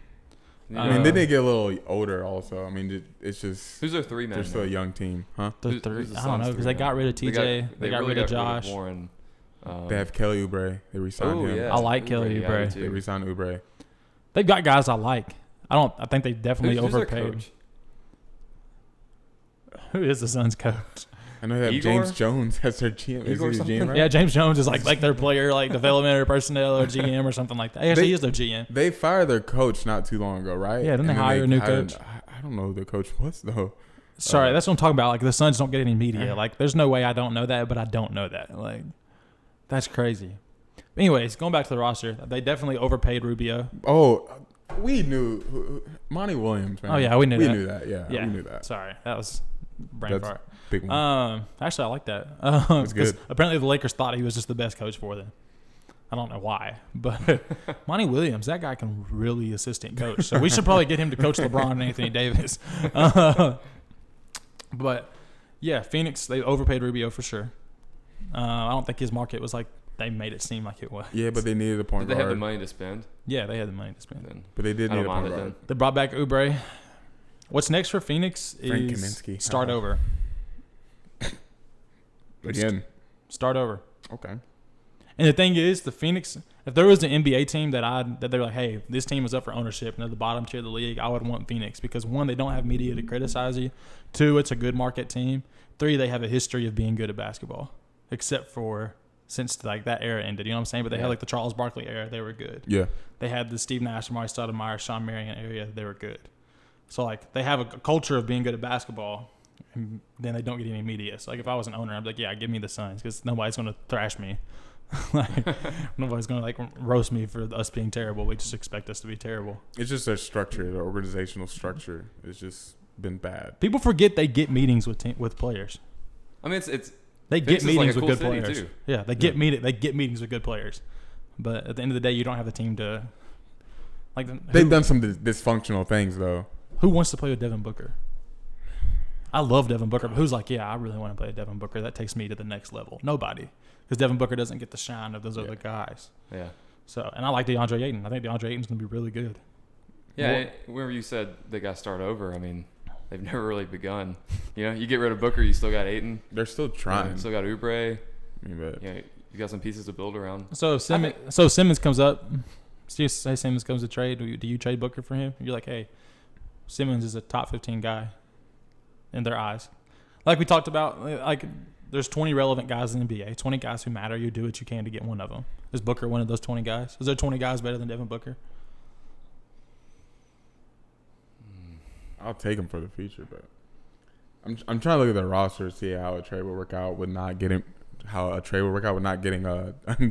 I mean, didn't they get a little older also? I mean, it's just Who's their three man? they're still a young team, huh? The Who's three, the I don't know Suns' because they three got man? rid of TJ, they got really rid of Josh. Warren. They have Kelly Oubre. They re-signed Oh him. yeah, I like Kelly yeah, Oubre. me They too. re-signed Oubre. They've got guys I like. I think they definitely Who's their overpaid. coach? Who is the Suns coach? I know they have Igor? James Jones as their GM. Is Igor he the something? GM, right? Yeah, James Jones is like their player, like development or personnel or GM or something like that. Actually, he is their GM. They fired their coach not too long ago, right? Yeah, didn't they And then hire a new hired- coach? I don't know who the coach was though. Sorry, that's what I'm talking about. Like the Suns don't get any media. Like there's no way I don't know that, but I don't know that. Like that's crazy. Anyways, going back to the roster, they definitely overpaid Rubio. Oh, we knew Monty Williams, man. Oh yeah, we knew that. We knew that. Yeah, Yeah, we knew that. Sorry, that was brain That's fart. big one. Actually, I like that. That's 'Cause good. Apparently, the Lakers thought he was just the best coach for them. I don't know why, but Monty Williams, that guy can really assistant coach. So we should probably get him to coach LeBron and Anthony Davis. But yeah, Phoenix, they overpaid Rubio for sure. I don't think his market was like they made it seem like it was. Yeah, but they needed a point Did they have the guard. money to spend? Yeah, they had the money to spend. Then But they did I need don't a mind point it guard. then. They brought back Oubre. What's next for Phoenix Frank is Kaminsky. start over. Again. Start over. Okay. And the thing is, the Phoenix, if there was an NBA team that they're like, hey, this team is up for ownership and they're the bottom tier of the league, I would want Phoenix because one, they don't have media to criticize you. Two, it's a good market team. Three, they have a history of being good at basketball, except for since like that era ended. You know what I'm saying? But they had like the Charles Barkley era, they were good. Yeah. They had the Steve Nash, Amari Stoudemire, Sean Marion area, they were good. So like they have a culture of being good at basketball. And then they don't get any media. So like if I was an owner, I'd be like, yeah, give me the Suns because nobody's going to thrash me. Like nobody's going to like roast me for us being terrible. We just expect us to be terrible. It's just their structure, their organizational structure. It's just been bad. People forget they get meetings with players. I mean, it's They get Phoenix is like meetings a with cool good city, players. too. Yeah, they get meetings with good players. But at the end of the day, you don't have the team to like. They've done some dysfunctional things though. Who wants to play with Devin Booker? I love Devin Booker, but who's like, yeah, I really want to play with Devin Booker. That takes me to the next level. Nobody. Because Devin Booker doesn't get the shine of those other guys. yeah. So, and I like DeAndre Ayton. I think DeAndre Ayton's going to be really good. Yeah, whenever you said they got to start over, I mean, they've never really begun. You know, you get rid of Booker, you still got Ayton. They're still trying. Still got Oubre. I mean, but You know, you got some pieces to build around. So Simmons comes up. Say Simmons comes to trade. Do you trade Booker for him? You're like, hey, Simmons is a top 15 guy in their eyes. Like we talked about, like there's 20 relevant guys in the NBA, 20 guys who matter. You do what you can to get one of them. Is Booker one of those 20 guys? Is there 20 guys better than Devin Booker? I'll take him for the future, but I'm trying to look at the roster to see how a trade would work out with not getting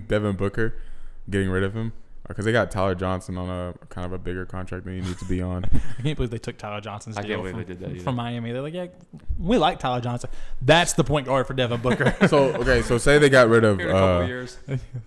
Devin Booker, getting rid of him, because they got Tyler Johnson on a kind of a bigger contract than he needs to be on. I can't believe they took Tyler Johnson's I deal can't believe they did that either. from Miami. They're like, yeah, we like Tyler Johnson. That's the point guard for Devin Booker. So say they got rid of Here in a couple of years.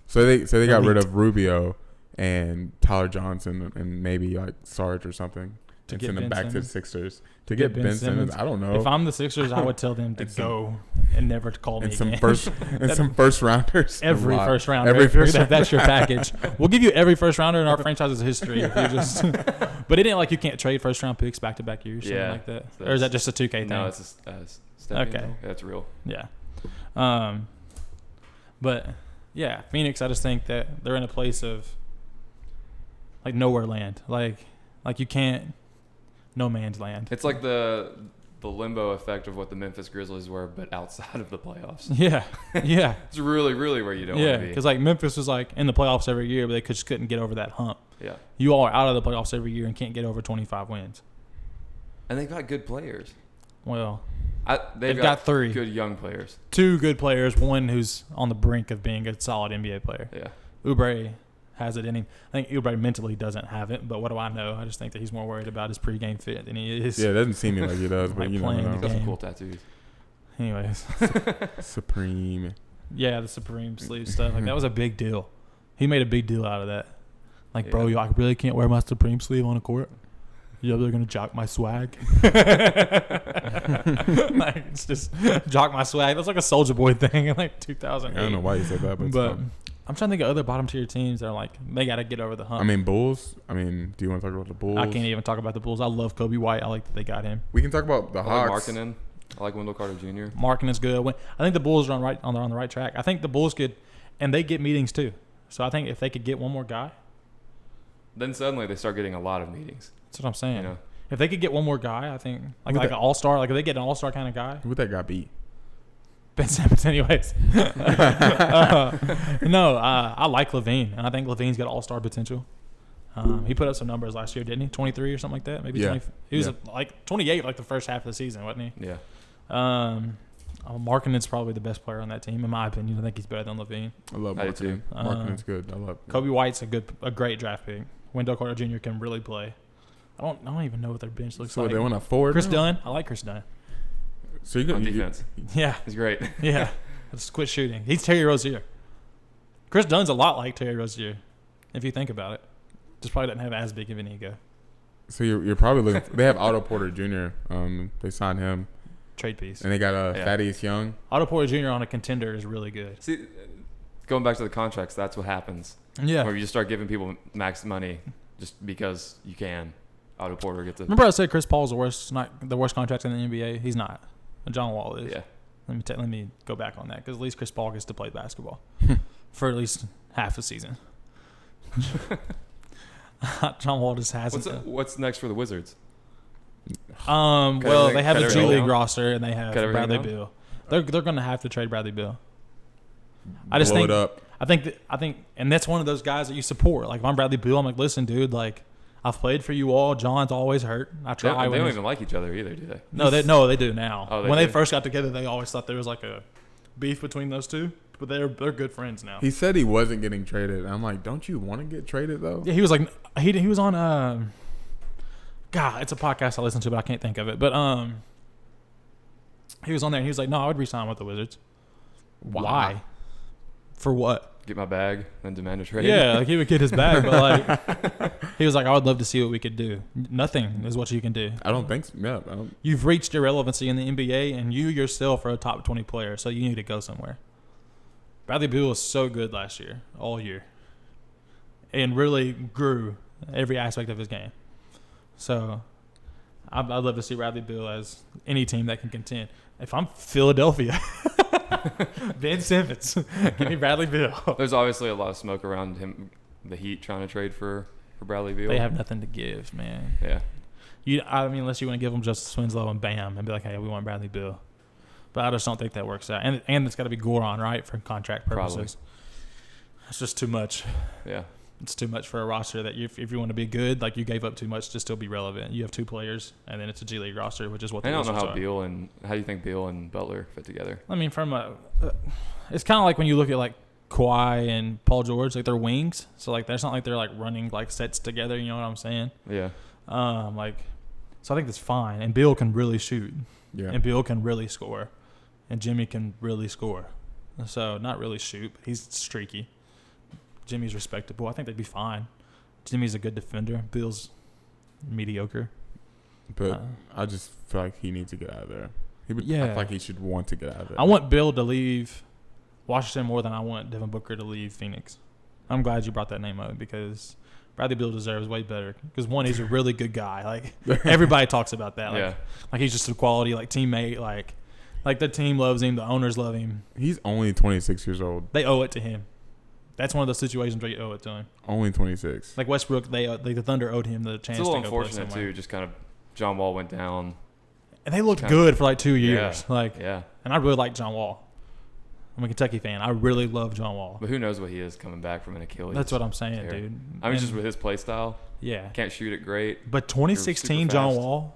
so they got rid of Rubio and Tyler Johnson and maybe like Sarge or something To and get send them Ben back to the Simmons? Sixers to get Ben Simmons. I don't know. If I'm the Sixers, I would tell them to And some- go and never to call me and some again. some first rounders. Every A lot. first rounder. Every first That's your package. We'll give you every first rounder in our franchise's history. If you just, but it ain't like you can't trade first round picks back to back years, something Yeah. like that. So or is that just a 2K thing? No, it's a stepping Okay. stone. That's real. Yeah. But Yeah, Phoenix. I just think that they're in a place of like nowhere land. Like you can't no man's land. It's like the limbo effect of what the Memphis Grizzlies were, but outside of the playoffs. Yeah, yeah. It's really, really where you don't want to be. Yeah, because like Memphis was like in the playoffs every year, but they just couldn't get over that hump. Yeah. You all are out of the playoffs every year and can't get over 25 wins. And they've got good players. Well, they've got 3 good young players. 2 good players, one who's on the brink of being a solid NBA player. Yeah. Oubre has it in him. I think Oubre mentally doesn't have it, but what do I know? I just think that he's more worried about his pregame fit than he is. Yeah, it doesn't seem like he does, but Like you playing know. the Got some game. cool tattoos. Anyways. Supreme. Yeah, the Supreme sleeve stuff. Like that was a big deal. He made a big deal out of that. Like, bro, I really can't wear my Supreme sleeve on the court. Yeah, they're gonna jock my swag. Like, it's just jock my swag. That's like a Soulja Boy thing in like 2008. I don't know why you said that, but I'm trying to think of other bottom tier teams that are like they got to get over the hump. I mean, Bulls. I mean, do you want to talk about the Bulls? I can't even talk about the Bulls. I love Kobe White. I like that they got him. We can talk about the I like Hawks. Markkanen. I like Wendell Carter Jr. Markkanen's good. I think the Bulls are on the right track. I think the Bulls could, and they get meetings too. So I think if they could get one more guy, Then suddenly they start getting a lot of meetings. that's what I'm saying. You know? If they could get one more guy, I think like Who an that- all-star, like if they get an all-star kind of guy, Who that got beat? Ben Simmons. Anyways, I like Levine, and I think Levine's got all-star potential. He put up some numbers last year, didn't he? 23 or something like that, maybe. Yeah. 20. He was like 28 like the first half of the season, wasn't he? Yeah. Markkanen's probably the best player on that team, in my opinion. I think he's better than Levine. I love I do too. Markkanen. Markkanen's good. I love Kobe White's a great draft pick. Wendell Carter Jr. can really play. I don't even know what their bench looks So like. they want to forward. Chris now? Dunn. I like Chris Dunn. So you On got defense. Yeah, He's great. yeah. Let's quit shooting. He's Terry Rozier. Chris Dunn's a lot like Terry Rozier, if you think about it. Just probably doesn't have as big of an ego. So you're probably looking. They have Otto Porter Jr. They signed him, Trade piece. and they got Thaddeus Young. Otto Porter Jr. on a contender is really good. See, going back to the contracts, that's what happens. Yeah. Where you just start giving people max money just because you can. Otto Porter gets a Remember I said Chris Paul's the worst contract in the NBA? He's not. John Wall is. yeah. Let me go back on that because at least Chris Paul gets to play basketball for at least half a season. John Wall just hasn't. What's next for the Wizards? Well, they have the G everything League down? roster and they have Cut everything Bradley down? Beal. They're going to have to trade Bradley Beal. I just Blow think it up. I think, and that's one of those guys that you support. Like if I'm Bradley Beal, I'm like, listen, dude, like I've played for you all. John's always hurt. I They try. don't even like each other either, do they? No, they do now. Oh, they when do? they first got together, they always thought there was like a beef between those two, but they're good friends now. He said he wasn't getting traded. I'm like, don't you want to get traded though? Yeah, he was like he was on God, it's a podcast I listen to, but I can't think of it. But he was on there and he was like, no, I would resign with the Wizards. Why? For what? Get my bag, then demand a trade. Yeah, like he would get his bag, but like he was like, I would love to see what we could do. Nothing is what you can do. I don't think so. Yeah, I don't. You've reached irrelevancy in the NBA, and you yourself are a top 20 player, so you need to go somewhere. Bradley Beal was so good last year, all year, and really grew every aspect of his game. So I'd love to see Bradley Beal as any team that can contend. If I'm Philadelphia, Ben Simmons, give me Bradley Beal. There's obviously a lot of smoke around him, the Heat trying to trade for Bradley Beal. They have nothing to give, man. Yeah. I mean, unless you want to give them Justice Winslow and Bam and be like, hey, we want Bradley Beal. But I just don't think that works out. And it's got to be Goron, right, for contract purposes. Probably. It's just too much. Yeah. It's too much for a roster that if you want to be good, like you gave up too much to still be relevant. You have 2 players, and then it's a G League roster, which is what the I don't know Wizards how do you think Beal and Butler fit together? I mean, it's kind of like when you look at like Kawhi and Paul George, like they're wings. So like that's not like they're like running like sets together. You know what I'm saying? Yeah. So I think that's fine. And Bill can really shoot. Yeah. And Bill can really score. And Jimmy can really score. So not really shoot, but he's streaky. Jimmy's respectable. I think they'd be fine. Jimmy's a good defender. Bill's mediocre. But I just feel like he needs to get out of there. I feel like he should want to get out of there. I want Bill to leave Washington more than I want Devin Booker to leave Phoenix. I'm glad you brought that name up because Bradley Beal deserves way better. Because one, he's a really good guy. Like everybody talks about that. Like he's just a quality like teammate. Like the team loves him. The owners love him. He's only 26 years old. They owe it to him. That's one of those situations where you owe it to him. Only 26. Like Westbrook, the Thunder owed him the chance to go play somewhere. It's a little unfortunate, too. Just kind of John Wall went down. And they looked good for like 2 years. Yeah. And I really like John Wall. I'm a Kentucky fan. I really love John Wall. But who knows what he is coming back from an Achilles. That's what I'm saying, dude. I mean, just with his play style. Yeah. Can't shoot it great. But 2016 John Wall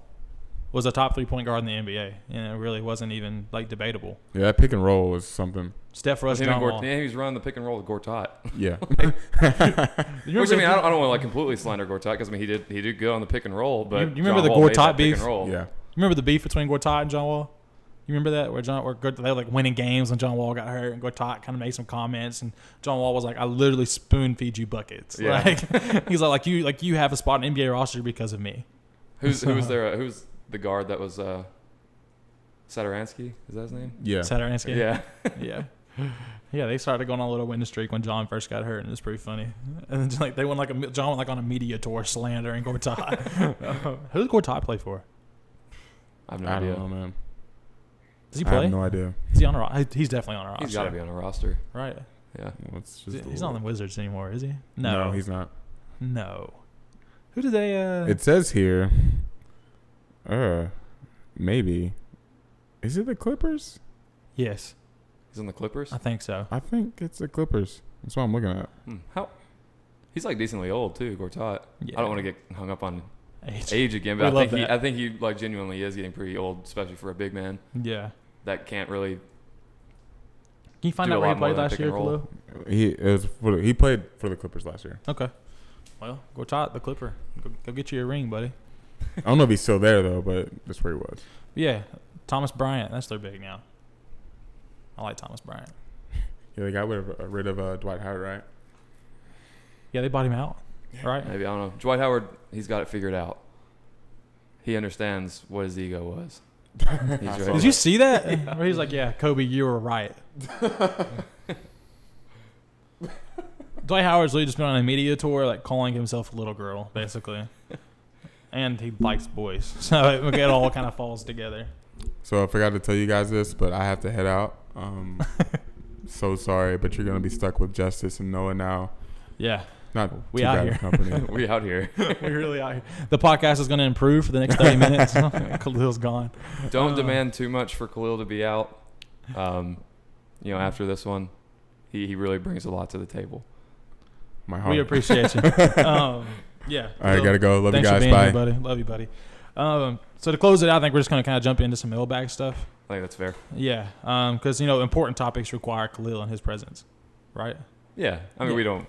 was a top 3-point guard in the NBA. And it really wasn't even, like, debatable. Yeah, that pick and roll was something. Steph Rush, John Wall. Yeah, he was running the pick and roll with Gortat. Yeah. Which, I mean, I don't want to, like, completely slander Gortat because, I mean, he did good on the pick and roll. But you remember the Gortat beef? Yeah. You remember the beef between Gortat and John Wall? You remember that where they were like winning games when John Wall got hurt and Gortat kind of made some comments and John Wall was like, "I literally spoon feed you buckets." Yeah. Like he's like you have a spot in NBA roster because of me. Who's the guard that was Saturansky? Is that his name? Yeah. Saturansky. Yeah. Yeah. Yeah, they started going on a little winning streak when John first got hurt, and it was pretty funny. And then just, like they went John went on a media tour slandering Gortat. Who does Gortat play for? I have no idea. I don't know, man. Does he play? I have no idea. Is he on a roster? He's definitely on a roster. He's got to be on a roster. Right. Yeah. Well, He's not on the Wizards anymore, is he? No, he's not. No. Who did they It says here maybe. Is it the Clippers? Yes. He's on the Clippers? I think so. I think it's the Clippers. That's what I'm looking at. How? He's like decently old too, Gortat. Yeah. I don't want to get hung up on age again, but I I think he like genuinely is getting pretty old, especially for a big man. Yeah. That can't really. Can you find out where he played last year, Khalil? He played for the Clippers last year. Okay. Well, Gortat, the Clipper. Go get you a ring, buddy. I don't know if he's still there though, but that's where he was. Yeah. Thomas Bryant. That's their big now. I like Thomas Bryant. Yeah, they got rid of Dwight Howard, right? Yeah, they bought him out, right? Maybe, I don't know. Dwight Howard, he's got it figured out. He understands what his ego was. Did you see that? Where he's like, "Yeah, Kobe, you were right." Dwight Howard's really just been on a media tour, like calling himself a little girl, basically. And he likes boys, so it all kind of falls together. So I forgot to tell you guys this, but I have to head out. So sorry, but you're gonna be stuck with Justice and Noah now. Yeah. Not we too out bad here. of company. We out here. We really out here. The podcast is going to improve for the next 30 minutes. Khalil's gone. Don't demand too much for Khalil to be out. After this one, he really brings a lot to the table. My heart. We appreciate you. Yeah. All right, gotta go. Love you guys. Bye. Bye. Buddy. Love you, buddy. So to close it out, I think we're just going to kind of jump into some mailbag stuff. I think that's fair. Yeah. Because, important topics require Khalil and his presence, right? Yeah. I mean, we don't.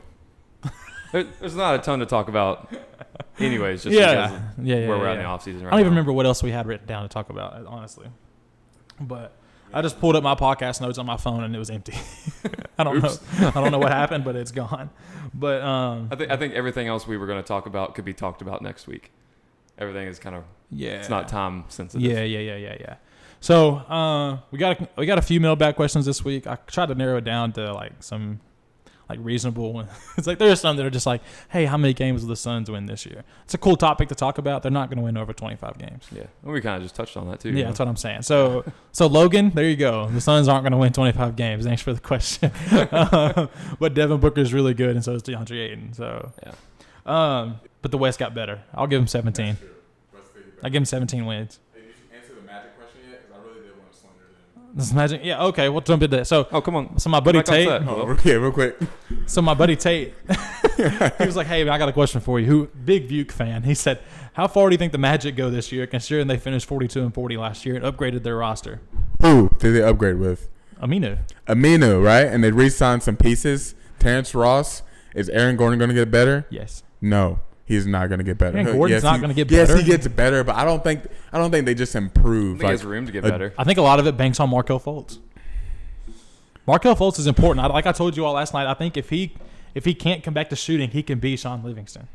There's not a ton to talk about anyways, just where we're at in the offseason right now. I don't even remember what else we had written down to talk about, honestly. But I just pulled up my podcast notes on my phone and it was empty. I don't know. I don't know what happened, but it's gone. But I think everything else we were going to talk about could be talked about next week. Everything is kind of it's not time sensitive. Yeah. So we got a few mailbag questions this week. I tried to narrow it down to like some like reasonable. It's like there's some that are just like, hey, how many games will the Suns win this year? It's a cool topic to talk about. They're not going to win over 25 games. Yeah, and we kind of just touched on that too. Yeah, that's what I'm saying. So Logan, there you go. The Suns aren't going to win 25 games. Thanks for the question. But Devin Booker is really good, and so is DeAndre Ayton. So yeah. But the West got better. I'll give him 17. I give him 17 wins. Hey, did you answer the Magic question yet? Because I really did want to slander them. This Magic, yeah, okay, we'll jump into that. So, come on. So my buddy Tate. Real quick. So my buddy Tate, he was like, "Hey, I got a question for you." Big Buke fan. He said, "How far do you think the Magic go this year, considering they finished 42-40 last year and upgraded their roster?" Who did they upgrade with? Aminu, right? And they re-signed some pieces. Terrence Ross. Is Aaron Gordon going to get better? Yes. No. He's not going to get better. Aaron Gordon's not going to get better. Yes, he gets better, but I don't think they just improve. I think he has room to get better. I think a lot of it banks on Markelle Fultz. Markelle Fultz is important. Like I told you all last night, I think if he can't come back to shooting, he can be Sean Livingston.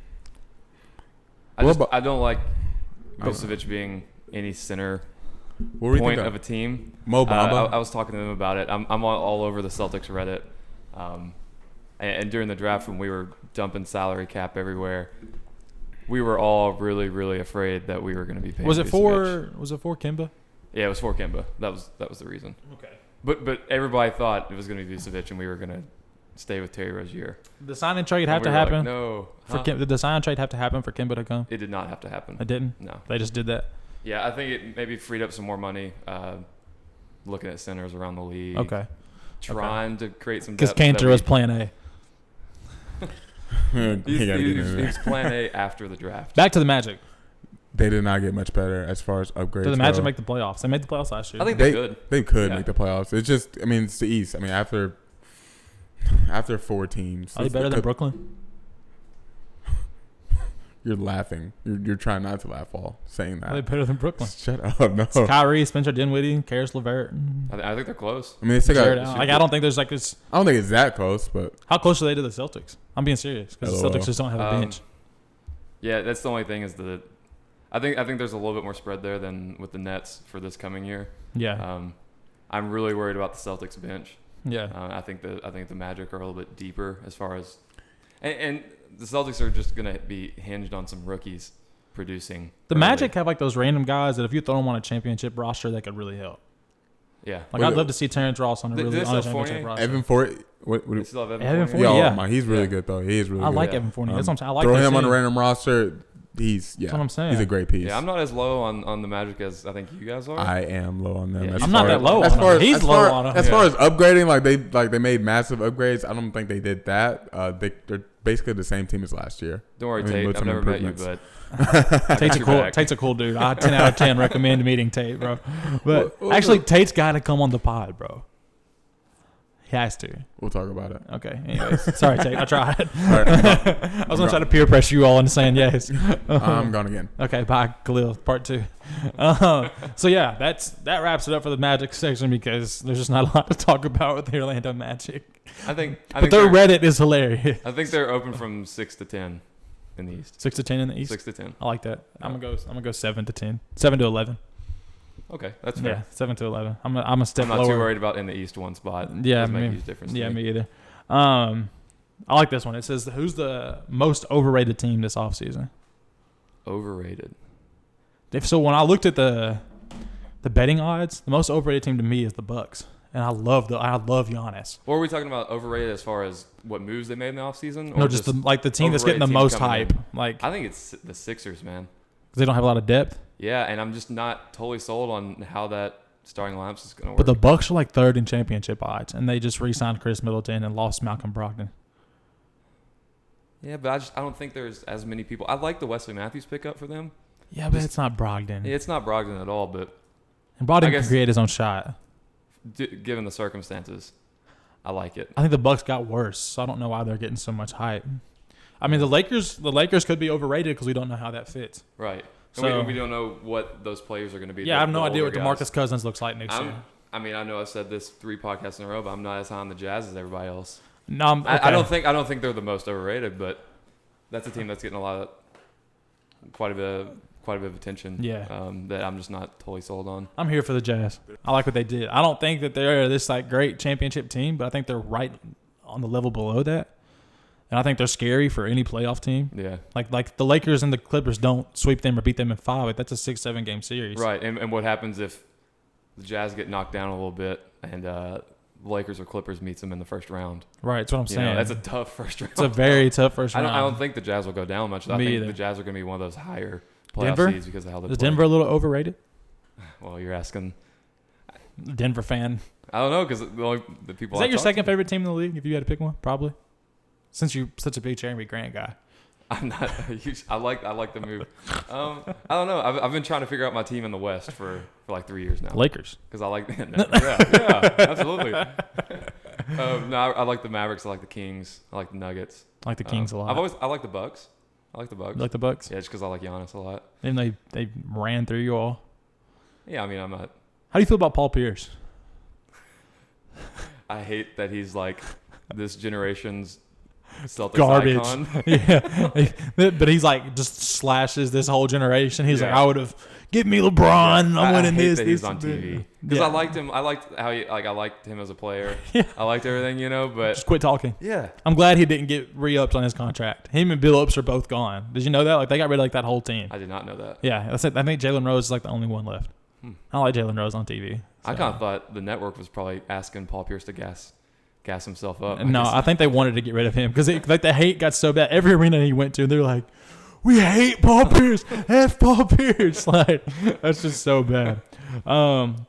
I don't like Vucevic being any center point of a team. Mo Bamba. I was talking to them about it. I'm all over the Celtics Reddit. And during the draft when we were dumping salary cap everywhere, we were all really, really afraid that we were going to be paying. Was it for Kemba? Yeah, it was for Kemba. That was the reason. Okay. But everybody thought it was going to be Vucevic and we were going to stay with Terry Rozier. Did the sign and trade have to We were like, happen? no. Did the sign and trade have to happen for Kemba to come? It did not have to happen. It didn't? No. They just did that? Yeah, I think it maybe freed up some more money looking at centers around the league. Okay. Trying to create some Because depth. Cantor was plan A. He's plan A after the draft. Back to the Magic. They did not get much better as far as upgrades. Did the Magic go. make the playoffs? They made the playoffs last year. I think they could. They could make the playoffs. It's just, I mean, it's the East. I mean, after 4 teams. Are they better than Brooklyn? You're laughing. You're trying not to laugh while saying that. Are they better than Brooklyn? Shut up. No. It's Kyrie, Spencer Dinwiddie, Karis LeVert. I think they're close. I mean, it's like I don't think there's like this. I don't think it's that close, but How close are they to the Celtics? I'm being serious because the Celtics just don't have a bench. Yeah, that's the only thing is that I think there's a little bit more spread there than with the Nets for this coming year. Yeah. I'm really worried about the Celtics bench. Yeah. I think the Magic are a little bit deeper as far as, and the Celtics are just gonna be hinged on some rookies producing. The Magic have like those random guys that if you throw them on a championship roster, that could really help. Yeah. Like I'd love to see Terrence Ross on a championship roster. Evan Fournier. They still have Evan Fournier? Fournier. Yeah, he's really good though. He is really good. I like Evan Fournier. That's what I'm saying. I like throw that him on a team. random roster. That's what I'm saying. He's a great piece. Yeah, I'm not as low on the Magic as I think you guys are. I am low on them. Yeah, I'm not that low on him. He's low on him. As far as upgrading, they made massive upgrades. I don't think they did that. They're basically the same team as last year. Don't worry, I mean, Tate. with I've some never met you, improvements. but Tate's a cool dude. I 10 out of 10 recommend meeting Tate, bro. But actually, Tate's got to come on the pod, bro. He has to. We'll talk about it. Okay. Anyways, sorry, Tate. I tried. Right, I was gonna try to peer pressure you all into saying yes. I'm gone again. Okay, bye, Khalil. Part 2. So yeah, that wraps it up for the Magic section because there's just not a lot to talk about with the Orlando Magic. I think their Reddit is hilarious. I think they're open from 6 to 10 in the East. 6 to 10 in the East. 6 to 10. I like that. I'm gonna go 7 to 10. 7 to 11. Okay, that's fair. Yeah, 7 to 11. I'm a step I'm not lower. too worried about in the East one spot. Yeah, Doesn't make a huge difference. Yeah, to me either. I like this one. It says, "Who's the most overrated team this offseason?" Overrated. So when I looked at the betting odds, the most overrated team to me is the Bucks, and I love Giannis. Or are we talking about overrated as far as what moves they made in the offseason? No, just the team that's getting the most hype. Like I think it's the Sixers, man. They don't have a lot of depth. Yeah, and I'm just not totally sold on how that starting lineup is going to work. But the Bucks are like 3rd in championship odds, and they just re-signed Chris Middleton and lost Malcolm Brogdon. Yeah, but I don't think there's as many people. I like the Wesley Matthews pickup for them. Yeah, but it's not Brogdon. Yeah, it's not Brogdon at all, but And Brogdon can create his own shot. Given the circumstances, I like it. I think the Bucks got worse, so I don't know why they're getting so much hype. I mean, the Lakers could be overrated because we don't know how that fits. Right. So we don't know what those players are going to be. Yeah, I have no idea what guys. DeMarcus Cousins looks like next year. I mean, I know I've said this 3 podcasts in a row, but I'm not as high on the Jazz as everybody else. No, okay. I don't think they're the most overrated, but that's a team that's getting quite a bit of attention. Yeah. That I'm just not totally sold on. I'm here for the Jazz. I like what they did. I don't think that they're this like great championship team, but I think they're right on the level below that. And I think they're scary for any playoff team. Yeah. Like the Lakers and the Clippers don't sweep them or beat them in 5. Like that's a 6-7 game series. Right. And what happens if the Jazz get knocked down a little bit and the Lakers or Clippers meets them in the first round? Right. That's what I'm saying. That's a tough first round. It's a very tough first round. I don't think the Jazz will go down much. I think either. The Jazz are going to be one of those higher playoff seeds because of how they Is play. Denver a little overrated? Well, you're asking. Denver fan. I don't know because the people. Is that your second favorite team in the league? If you had to pick one, probably. Since you're such a big Jeremy Grant guy. I'm not a huge. I like the move. I don't know. I've been trying to figure out my team in the West for like 3 years now. Lakers. Because I like. Yeah, absolutely. No, I like the Mavericks. I like the Kings. I like the Nuggets. I like the Kings a lot. I like the Bucks. I like the Bucks. You like the Bucks? Yeah, just because I like Giannis a lot. And they ran through you all. Yeah, I mean, I'm not. How do you feel about Paul Pierce? I hate that he's like this generation's Celtics garbage. icon. Yeah, but he's like just slashes this whole generation. He's Yeah. like, I would have give me LeBron. Yeah. I'm winning I hate this. That this he's on and TV that. because Yeah. I liked him. I liked how he I liked him as a player. Yeah. I liked everything, but Just quit talking. yeah, I'm glad he didn't get re-upped on his contract. Him and Billups are both gone. Did you know that? Like they got rid of like that whole team. I did not know that. Yeah, that's it. I think Jalen Rose is like the only one left. I like Jalen Rose on TV. I so. kind of thought the network was probably asking Paul Pierce to gas gas himself up. No, I think they wanted to get rid of him because like the hate got so bad. Every arena he went to, they're like, "We hate Paul Pierce. F Paul Pierce." Like that's just so bad.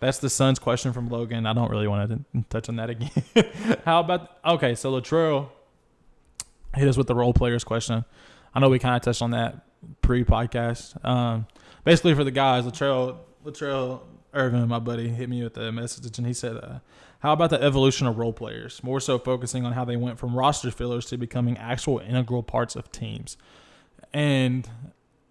That's the Suns question from Logan. I don't really want to touch on that again. How about so Latrell hit us with the role players question. I know we kind of touched on that pre-podcast. Basically for the guys, Latrell Irvin, my buddy, hit me with a message and he said, how about the evolution of role players? More so focusing on how they went from roster fillers to becoming actual integral parts of teams. And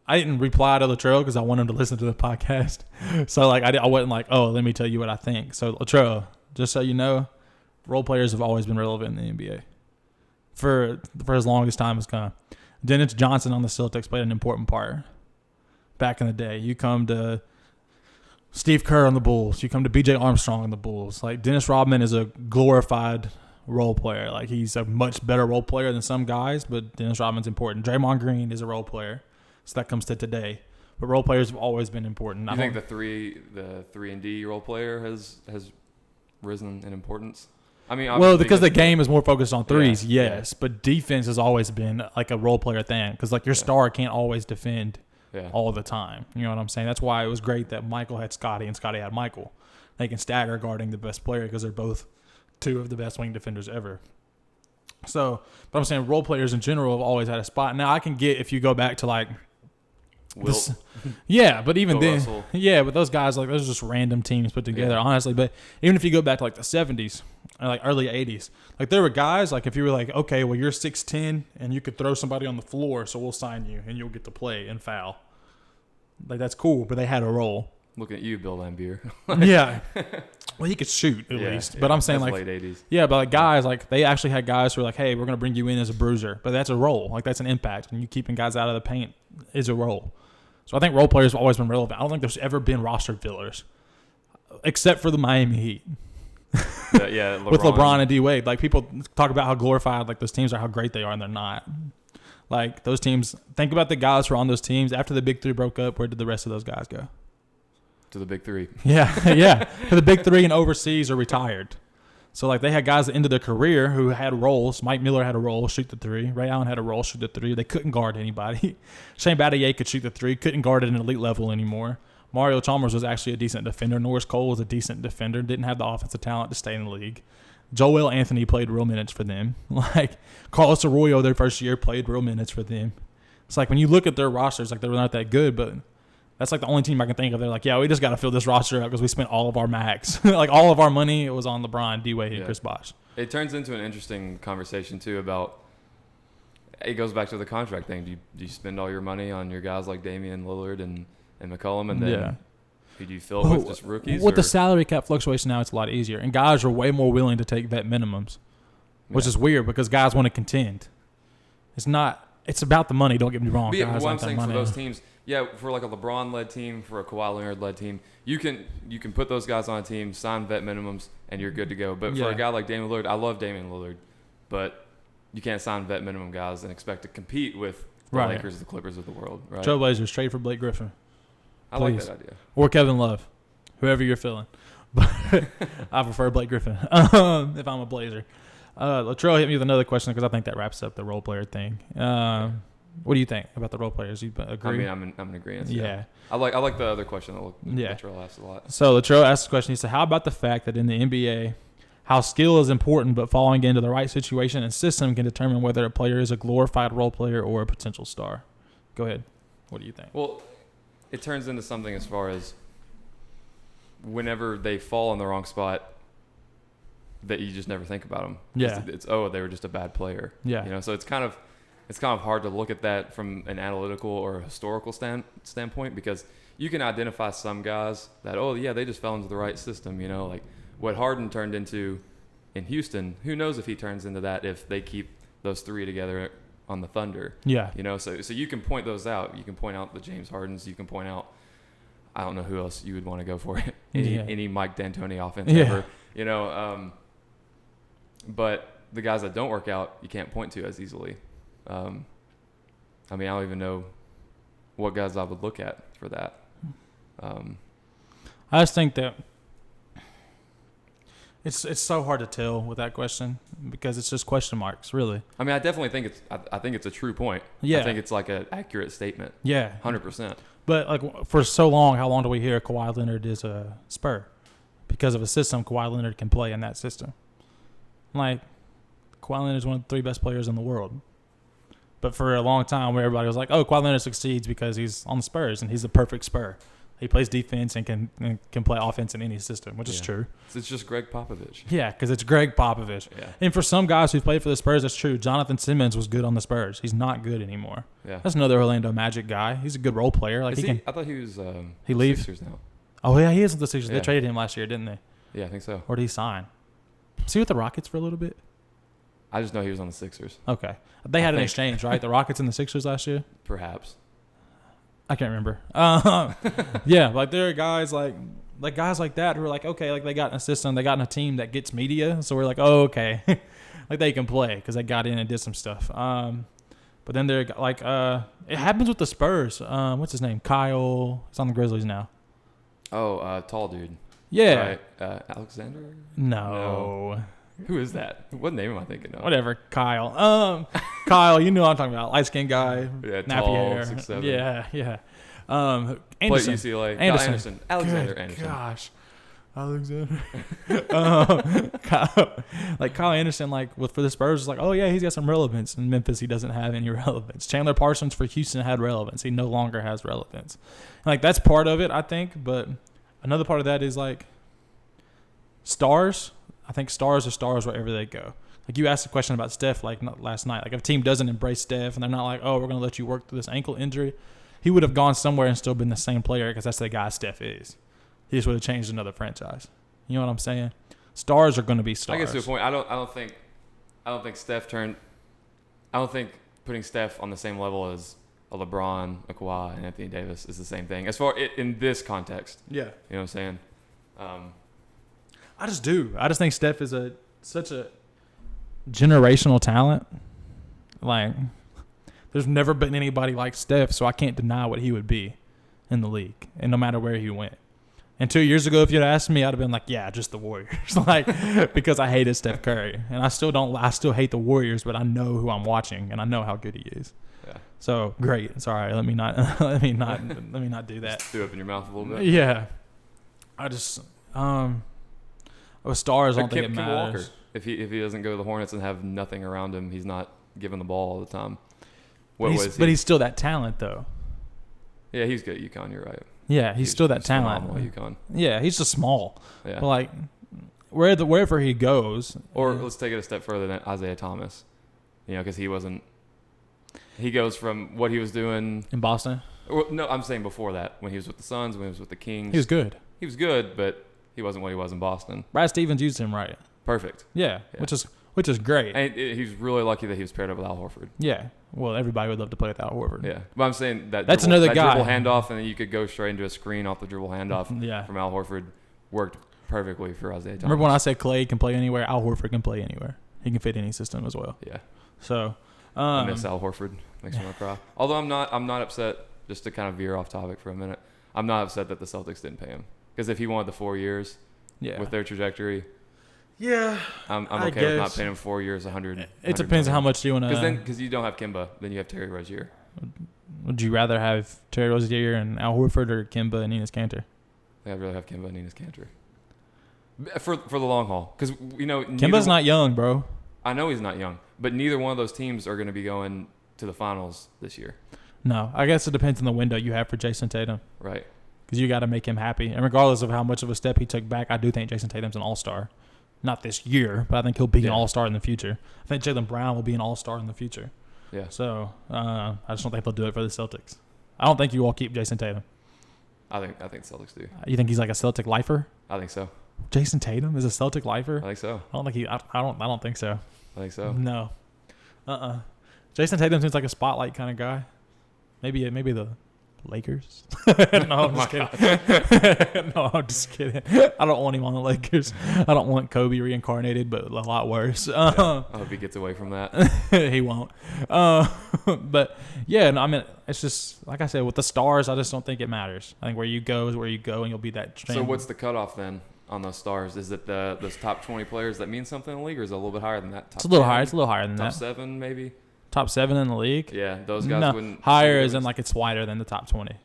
I didn't reply to Latrell because I want him to listen to the podcast. So like I wasn't like, oh, let me tell you what I think. So Latrell, just so you know, role players have always been relevant in the NBA for as long as time has come. Dennis Johnson on the Celtics played an important part back in the day. You come to Steve Kerr on the Bulls. You come to B.J. Armstrong on the Bulls. Like Dennis Rodman is a glorified role player. Like he's a much better role player than some guys, but Dennis Rodman's important. Draymond Green is a role player, so that comes to today. But role players have always been important. You think the three and D role player has risen in importance? I mean, well, because the game is more focused on threes, yes, but defense has always been like a role player thing because like your star can't always defend. All the time. You know what I'm saying? That's why it was great that Michael had Scotty and Scotty had Michael. They can stagger guarding the best player because they're both two of the best wing defenders ever. So, but I'm saying role players in general have always had a spot. Now, I can get if you go back to like Wilt. But even Bill then, Russell. but those guys, like, those are just random teams put together, honestly. But even if you go back to like the 70s or like early 80s, like there were guys, like if you were like, okay, well, you're 6'10 and you could throw somebody on the floor, so we'll sign you and you'll get to play and foul. Like, that's cool, but they had a role. Looking at you, Bill Laimbeer. Yeah. Well, he could shoot at least. But I'm saying, like, late 80s. Yeah, but like guys, like they actually had guys who were like, hey, we're going to bring you in as a bruiser. But that's a role. Like, that's an impact. And you keeping guys out of the paint is a role. So I think role players have always been relevant. I don't think there's ever been roster fillers, except for the Miami Heat. LeBron. With LeBron and D Wade. Like, people talk about how glorified like those teams are, how great they are, and they're not. Like, those teams, think about the guys who are on those teams. After the Big Three broke up, where did the rest of those guys go? To the Big Three. Yeah. To the Big Three and overseas or retired. So, like, they had guys at the end of their career who had roles. Mike Miller had a role, shoot the three. Ray Allen had a role, shoot the three. They couldn't guard anybody. Shane Battier could shoot the three, couldn't guard at an elite level anymore. Mario Chalmers was actually a decent defender. Norris Cole was a decent defender, didn't have the offensive talent to stay in the league. Joel Anthony played real minutes for them. Like, Carlos Arroyo, their first year, played real minutes for them. It's like when you look at their rosters, like, they're not that good, but that's like the only team I can think of. They're like, yeah, we just got to fill this roster up because we spent all of our max. Like, all of our money, it was on LeBron, D-Wade, and Chris Bosh. It turns into an interesting conversation, too, about it goes back to the contract thing. Do you spend all your money on your guys like Damian Lillard and McCollum, and then who do you fill it with, just rookies? With the salary cap fluctuation now, it's a lot easier. And guys are way more willing to take vet minimums, which is weird because guys want to contend. It's about the money, don't get me wrong. But what I'm saying for those teams, for like a LeBron-led team, for a Kawhi Leonard-led team, you can put those guys on a team, sign vet minimums, and you're good to go. But for a guy like Damian Lillard, I love Damian Lillard, but you can't sign vet minimum guys and expect to compete with the Lakers, the Clippers of the world. Right? Trailblazers, trade for Blake Griffin. I like that idea. Or Kevin Love, whoever you're feeling. But I prefer Blake Griffin if I'm a Blazer. Latrell hit me with another question because I think that wraps up the role player thing. What do you think about the role players? You agree? I mean, I'm in agreement. Yeah. I like the other question that Latrell asked a lot. So Latrell asked the question. He said, how about the fact that in the NBA, how skill is important, but falling into the right situation and system can determine whether a player is a glorified role player or a potential star? Go ahead. What do you think? Well, it turns into something as far as whenever they fall in the wrong spot, that you just never think about them. Yeah. It's they were just a bad player. Yeah. So it's kind of hard to look at that from an analytical or historical standpoint, because you can identify some guys that, they just fell into the right system. Like what Harden turned into in Houston, who knows if he turns into that if they keep those three together on the Thunder. Yeah. So you can point those out. You can point out the James Hardens. You can point out, I don't know who else you would want to go for. any Mike D'Antoni offense ever. But the guys that don't work out, you can't point to as easily. I don't even know what guys I would look at for that. I just think that It's so hard to tell with that question because it's just question marks, really. I mean, I definitely think I think it's a true point. Yeah. I think it's like an accurate statement. Yeah. 100%. But like for so long, how long do we hear Kawhi Leonard is a Spur? Because of a system Kawhi Leonard can play in that system. Like, Kawhi Leonard is one of the 3 best players in the world. But for a long time where everybody was like, oh, Kawhi Leonard succeeds because he's on the Spurs and he's the perfect Spur. He plays defense and can play offense in any system, which is true. It's just Greg Popovich. Yeah, because it's Greg Popovich. Yeah. And for some guys who played for the Spurs, that's true. Jonathan Simmons was good on the Spurs. He's not good anymore. Yeah. That's another Orlando Magic guy. He's a good role player. Like I thought he was he leaves? Sixers now. Oh, yeah, he is with the Sixers. Yeah. They traded him last year, didn't they? Yeah, I think so. Or did he sign? Was he with the Rockets for a little bit? I just know he was on the Sixers. Okay. They had an exchange, right? The Rockets and the Sixers last year? Perhaps. I can't remember. Yeah, like there are guys like guys like that who are like, okay, like they got in a system, they got in a team that gets media, so we're like, oh, okay, like they can play because they got in and did some stuff. But then they're like, it happens with the Spurs. What's his name? Kyle. He's on the Grizzlies now. Oh, tall dude. Yeah. Right. Alexander? No. Who is that? What name am I thinking of? Whatever, Kyle. Kyle, you know what I'm talking about. Light skinned guy, Yeah, nappy tall, hair. 6'7". Yeah. Played Anderson. UCLA. Anderson. Alexander Good Anderson. Gosh. Alexander. Kyle Anderson, for the Spurs, is like, oh yeah, he's got some relevance. In Memphis, he doesn't have any relevance. Chandler Parsons for Houston had relevance. He no longer has relevance. Like that's part of it, I think. But another part of that is like stars. I think stars are stars wherever they go. Like you asked a question about Steph last night. Like if a team doesn't embrace Steph and they're not like, oh, we're going to let you work through this ankle injury, he would have gone somewhere and still been the same player because that's the guy Steph is. He just would have changed another franchise. You know what I'm saying? Stars are going to be stars. I guess to a point. I don't think putting Steph on the same level as a LeBron, a Kawhi, and Anthony Davis is the same thing as far in this context. Yeah. You know what I'm saying? I just do. I just think Steph is such a generational talent. Like, there's never been anybody like Steph, so I can't deny what he would be in the league, and no matter where he went. And 2 years ago, if you'd asked me, I'd have been like, yeah, just the Warriors. Because I hated Steph Curry. And I still hate the Warriors, but I know who I'm watching, and I know how good he is. Yeah. So, great. Sorry, let me not do that. Just threw up in your mouth a little bit. Yeah. I just, with stars, I don't think it Kemba matters. Walker, if he doesn't go to the Hornets and have nothing around him, he's not given the ball all the time. But he's still that talent, though. Yeah, he's good at UConn. You're right. Yeah, he's still that talent. UConn. Yeah, he's just small. Yeah. But wherever he goes. Or let's take it a step further than Isaiah Thomas. Because he wasn't. He goes from what he was doing in Boston. Well, no, I'm saying before that, when he was with the Suns, when he was with the Kings. He was good. He was good, but he wasn't what he was in Boston. Brad Stevens used him right. Perfect. Yeah. Which is great. And he's really lucky that he was paired up with Al Horford. Yeah. Well, everybody would love to play with Al Horford. Yeah. But I'm saying that's another guy. Dribble handoff, and then you could go straight into a screen off the dribble handoff from Al Horford. Worked perfectly for Isaiah Thomas. Remember when I said Clay can play anywhere? Al Horford can play anywhere. He can fit any system as well. Yeah. So I miss Al Horford. Makes me want to cry. Although I'm not upset. Just to kind of veer off topic for a minute, I'm not upset that the Celtics didn't pay him, because if he wanted the 4 years, with their trajectory, I'm okay with not paying him 4 years, 100. It depends on how much you want to. Because you don't have Kemba, then you have Terry Rozier. Would you rather have Terry Rozier and Al Horford or Kemba and Enes Kanter? I think I'd rather have Kemba and Enes Kanter for the long haul, because Kemba's not young, bro. I know he's not young, but neither one of those teams are going to be going to the finals this year. No, I guess it depends on the window you have for Jason Tatum. Right. Because you got to make him happy. And regardless of how much of a step he took back, I do think Jason Tatum's an all-star. Not this year, but I think he'll be an all-star in the future. I think Jaylen Brown will be an all-star in the future. Yeah. So I just don't think they'll do it for the Celtics. I don't think you all keep Jason Tatum. I think Celtics do. You think he's like a Celtic lifer? I think so. Jason Tatum is a Celtic lifer? I think so. I don't think so. I think so. No. Jason Tatum seems like a spotlight kind of guy. Maybe the Lakers. No, I'm just kidding. No, I'm just kidding. I don't want him on the Lakers. I don't want Kobe reincarnated, but a lot worse. I hope he gets away from that. He won't. But yeah, no, I mean, it's just like I said with the stars. I just don't think it matters. I think where you go is where you go, and you'll be that. So what's the cutoff then? on those stars? Is it those top 20 players that mean something in the league, or is it a little bit higher than that? It's a little higher. It's a little higher than top that. Top 7 maybe. Top 7 in the league. Yeah, those guys wouldn't. Higher is in like it's wider than the top 20. Like,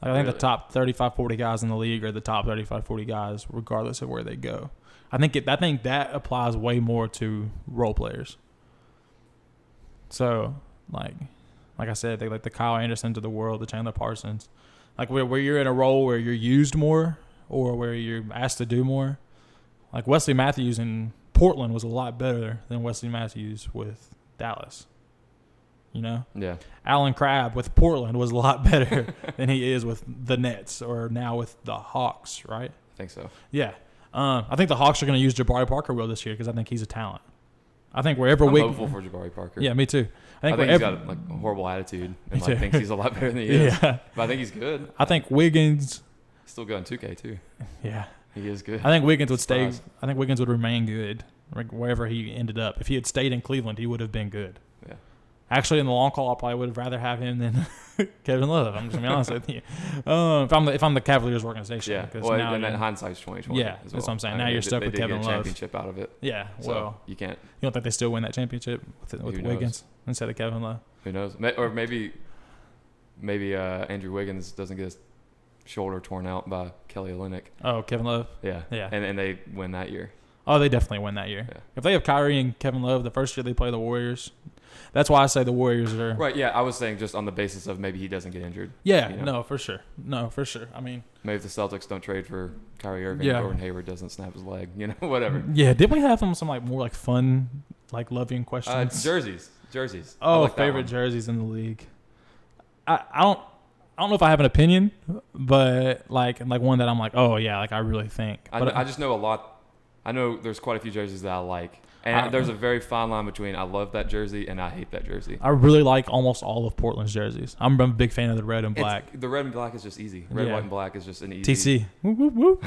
I think Really? the top 35, 40 guys in the league are the top 35, 40 guys, regardless of where they go. I think that applies way more to role players. So, like I said, they like the Kyle Andersons of the world, the Chandler Parsons, like where you're in a role where you're used more or where you're asked to do more. Like Wesley Matthews in Portland was a lot better than Wesley Matthews with Dallas. You know? Yeah. Alan Crabb with Portland was a lot better than he is with the Nets or now with the Hawks, right? I think so. Yeah. I think the Hawks are going to use Jabari Parker well this year because I think he's a talent. I think wherever I'm hopeful for Jabari Parker. Yeah, me too. I think he's got like a horrible attitude and like thinks he's a lot better than he is. Yeah. But I think he's good. I think Wiggins. Still good on 2K too. Yeah. He is good. I think Wiggins would stay. I think Wiggins would remain good wherever he ended up. If he had stayed in Cleveland, he would have been good. Yeah. Actually, in the long call, I probably would have rather have him than Kevin Love. I'm just gonna be honest with you. If I'm the Cavaliers organization, yeah. Well, now and then hindsight's 2020. Yeah, that's what I'm saying. Now you're stuck with Kevin Love. They did get a championship out of it. Yeah. So well, you can't. You don't think they still win that championship with Wiggins instead of Kevin Love? Who knows? Or maybe Andrew Wiggins doesn't get his shoulder torn out by Kelly Olynyk. Oh, Kevin Love. Yeah. Yeah. And they win that year. Oh, they definitely win that year. Yeah. If they have Kyrie and Kevin Love, the first year they play the Warriors. That's why I say the Warriors are right. Yeah, I was saying just on the basis of maybe he doesn't get injured. Yeah, you know? no, for sure. I mean, maybe if the Celtics don't trade for Kyrie Irving, Gordon Hayward doesn't snap his leg. You know, whatever. Yeah, didn't we have some like more like fun, like loving questions? Jerseys. Oh, like favorite jerseys in the league. I don't know if I have an opinion, but like one that I'm like, oh yeah, like I really think. But I just know a lot. I know there's quite a few jerseys that I like. And there's a very fine line between I love that jersey and I hate that jersey. I really like almost all of Portland's jerseys. I'm a big fan of the red and black. The red and black is just easy. Red, white, and black is just an easy. TC. Woo, woo, woo.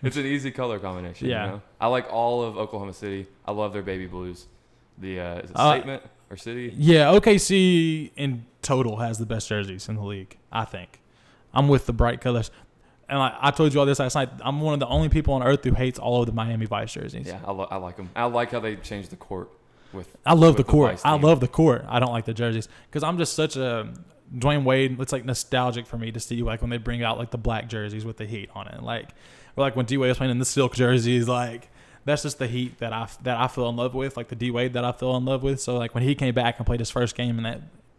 It's an easy color combination. Yeah. You know? I like all of Oklahoma City. I love their baby blues. Is it Statement or City? Yeah, OKC in total has the best jerseys in the league, I think. I'm with the bright colors. And I told you all this last night. I'm one of the only people on earth who hates all of the Miami Vice jerseys. Yeah, I like them. I like how they changed the court. I love the court. I love the court. I don't like the jerseys because I'm just such a Dwayne Wade. It's like nostalgic for me to see like when they bring out like the black jerseys with the heat on it. Like when D Wade was playing in the silk jerseys. Like that's just the heat that I fell in love with. Like the D Wade that I fell in love with. So like when he came back and played his first game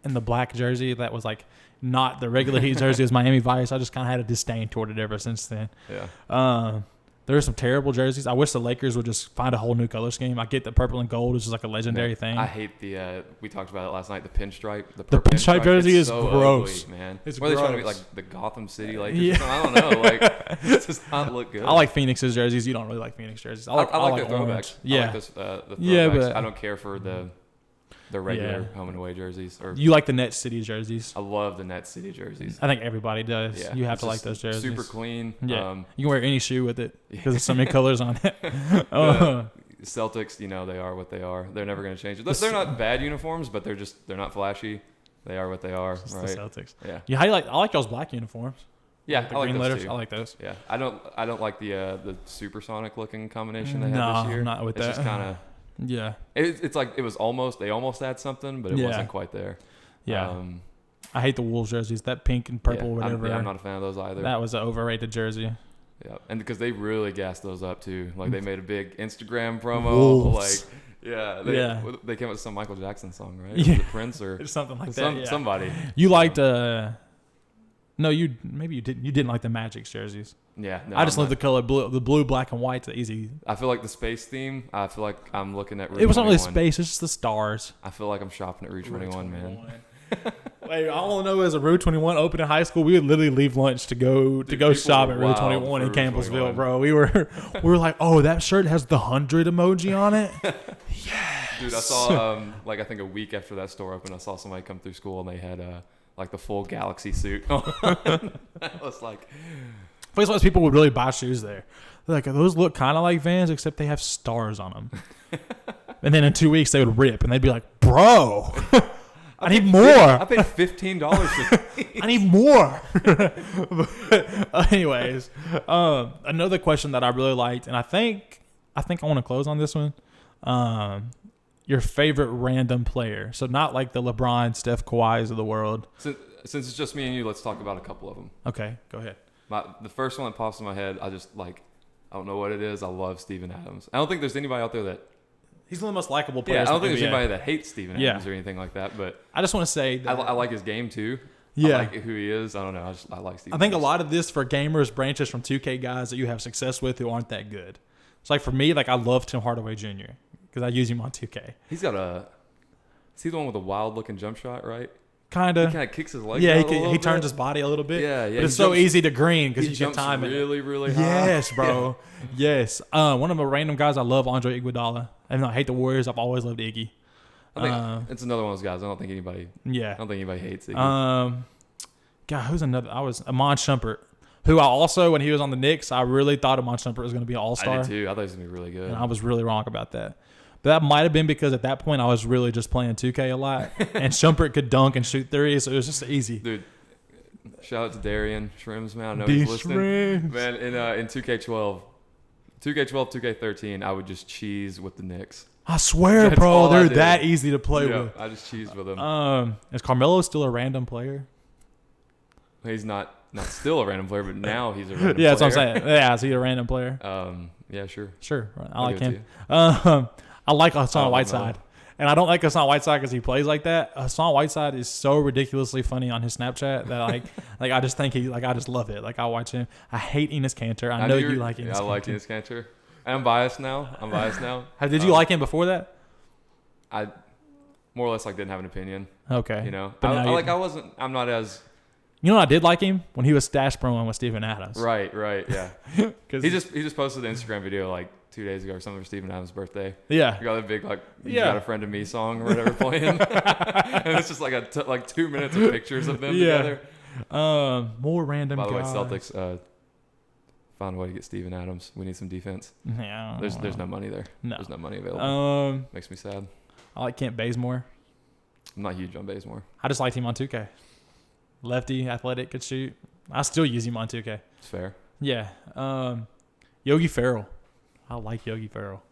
in the black jersey, that was like not the regular Heat jersey as Miami Vice. I just kind of had a disdain toward it ever since then. Yeah. There are some terrible jerseys. I wish the Lakers would just find a whole new color scheme. I get the purple and gold is just like a legendary thing. I hate the we talked about it last night. The pinstripe. The pinstripe jersey is so gross, ugly, man. It's gross. Are they trying to be like the Gotham City Lakers? I don't know. Like it does not look good. I like Phoenix's jerseys. You don't really like Phoenix jerseys. I like the throwbacks. Yeah. I like the throwbacks. But I don't care for the regular home and away jerseys. Or you like the Net City jerseys? I love the Net City jerseys. I think everybody does. Yeah. You have to like those jerseys. Super clean. Yeah. You can wear any shoe with it because there's so many colors on it. Celtics, they are what they are. They're never going to change it. They're not bad uniforms, but they're not flashy. They are what they are. Right. The Celtics. Yeah. I like y'all's black uniforms. Yeah, the green letters. Too. I like those. Yeah. I don't like the supersonic looking combination they had this year. I'm not with that. It's just kind of. Yeah. It's like they almost had something, but it wasn't quite there. Yeah. I hate the Wolves jerseys. That pink and purple, whatever. I'm not a fan of those either. That was an overrated jersey. Yeah, and because they really gassed those up too. Like they made a big Instagram promo. Wolves. Like, they came up with some Michael Jackson song, right? Yeah. Was it Prince or something like that. Yeah. Somebody. You liked no, you didn't. You didn't like the Magic's jerseys. Yeah, no, I just love the color blue, the blue, black, and white's easy. I feel like the space theme. I feel like I'm looking at. Route it wasn't 21. really space. It's just the stars. I feel like I'm shopping at Route 21, man. Wait, all I know is a Route 21 open in high school. We would literally leave lunch to go shop at Route 21 in Campbellsville, bro. We were like, oh, that shirt has the 100 emoji on it. Yes. Dude, I saw I think a week after that store opened, I saw somebody come through school and they had like the full Galaxy suit. I was like, place where people would really buy shoes there. They're like, those look kind of like Vans, except they have stars on them. And then in 2 weeks they would rip, and they'd be like, bro. I need more. I paid $15 for I need more. But, anyways, another question that I really liked, and I think I want to close on this one. Your favorite random player. So not like the LeBron, Steph, Kawhis of the world. Since it's just me and you, let's talk about a couple of them. Okay, go ahead. The first one that pops in my head, I don't know what it is. I love Steven Adams. I don't think there's anybody out there that... He's one of the most likable players. Yeah, I don't think there's anybody that hates Steven Adams or anything like that. But I just want to say that I like his game too. Yeah. I like who he is. I don't know. I like Steven I think Adams. a lot of this for gamers branches from 2K guys that you have success with who aren't that good. It's like for me, like I love Tim Hardaway Jr. because I use him on 2K. He's got is he the one with a wild looking jump shot, right? Kind of. He kind of kicks his leg. Yeah, he turns his body a little bit. Yeah. But it's so easy to green because you can jumps time it. really, really high. Yes, bro. Yes. One of the random guys I love, Andre Iguodala. And I hate the Warriors. I've always loved Iggy. I think it's another one of those guys. I don't think anybody hates Iggy. God, who's another? Amon Shumpert, who I also, when he was on the Knicks, I really thought Amon Shumpert was going to be an all-star. I did too. I thought he was going to be really good. And I was really wrong about that. But that might have been because at that point I was really just playing 2K a lot. And Shumpert could dunk and shoot threes, so it was just easy. Dude, shout out to Darian Shrims, man. I know he's listening. Shrims. Man, in 2K12, 2K13, I would just cheese with the Knicks. I swear, That's bro, all I they're did. that easy to play with. I just cheesed with them. Is Carmelo still a random player? He's not still a random player, but now he's a random player. Yeah, that's what I'm saying. Yeah, is he a random player? Yeah, sure. Sure, I I'll like give it him. I like Hassan Oh, Whiteside. no. And I don't like Hassan Whiteside because he plays like that. Hassan Whiteside is so ridiculously funny on his Snapchat that like I just think I just love it. Like I watch him. I hate Enes Kanter. I know you like Enes Kanter. I like Enes Kanter. I'm biased now. Did you like him before that? I more or less didn't have an opinion. Okay. You know, But now I'm not as... You know what I did like him? When he was stash proing with Steven Adams. Right, yeah. he just posted an Instagram video 2 days ago or something for Steven Adams' birthday. Yeah. You got that big you got a friend of me song or whatever playing. And it's just 2 minutes of pictures of them together. More random guys. By the way, Celtics found a way to get Steven Adams. We need some defense. Yeah. There's no money there. No. There's no money available. Makes me sad. I like Kent Bazemore. I'm not huge on Bazemore. I just liked him on 2K. Lefty, athletic, could shoot. I still use him on 2K. It's fair. Yeah. Yogi Ferrell. I like Yogi Ferrell.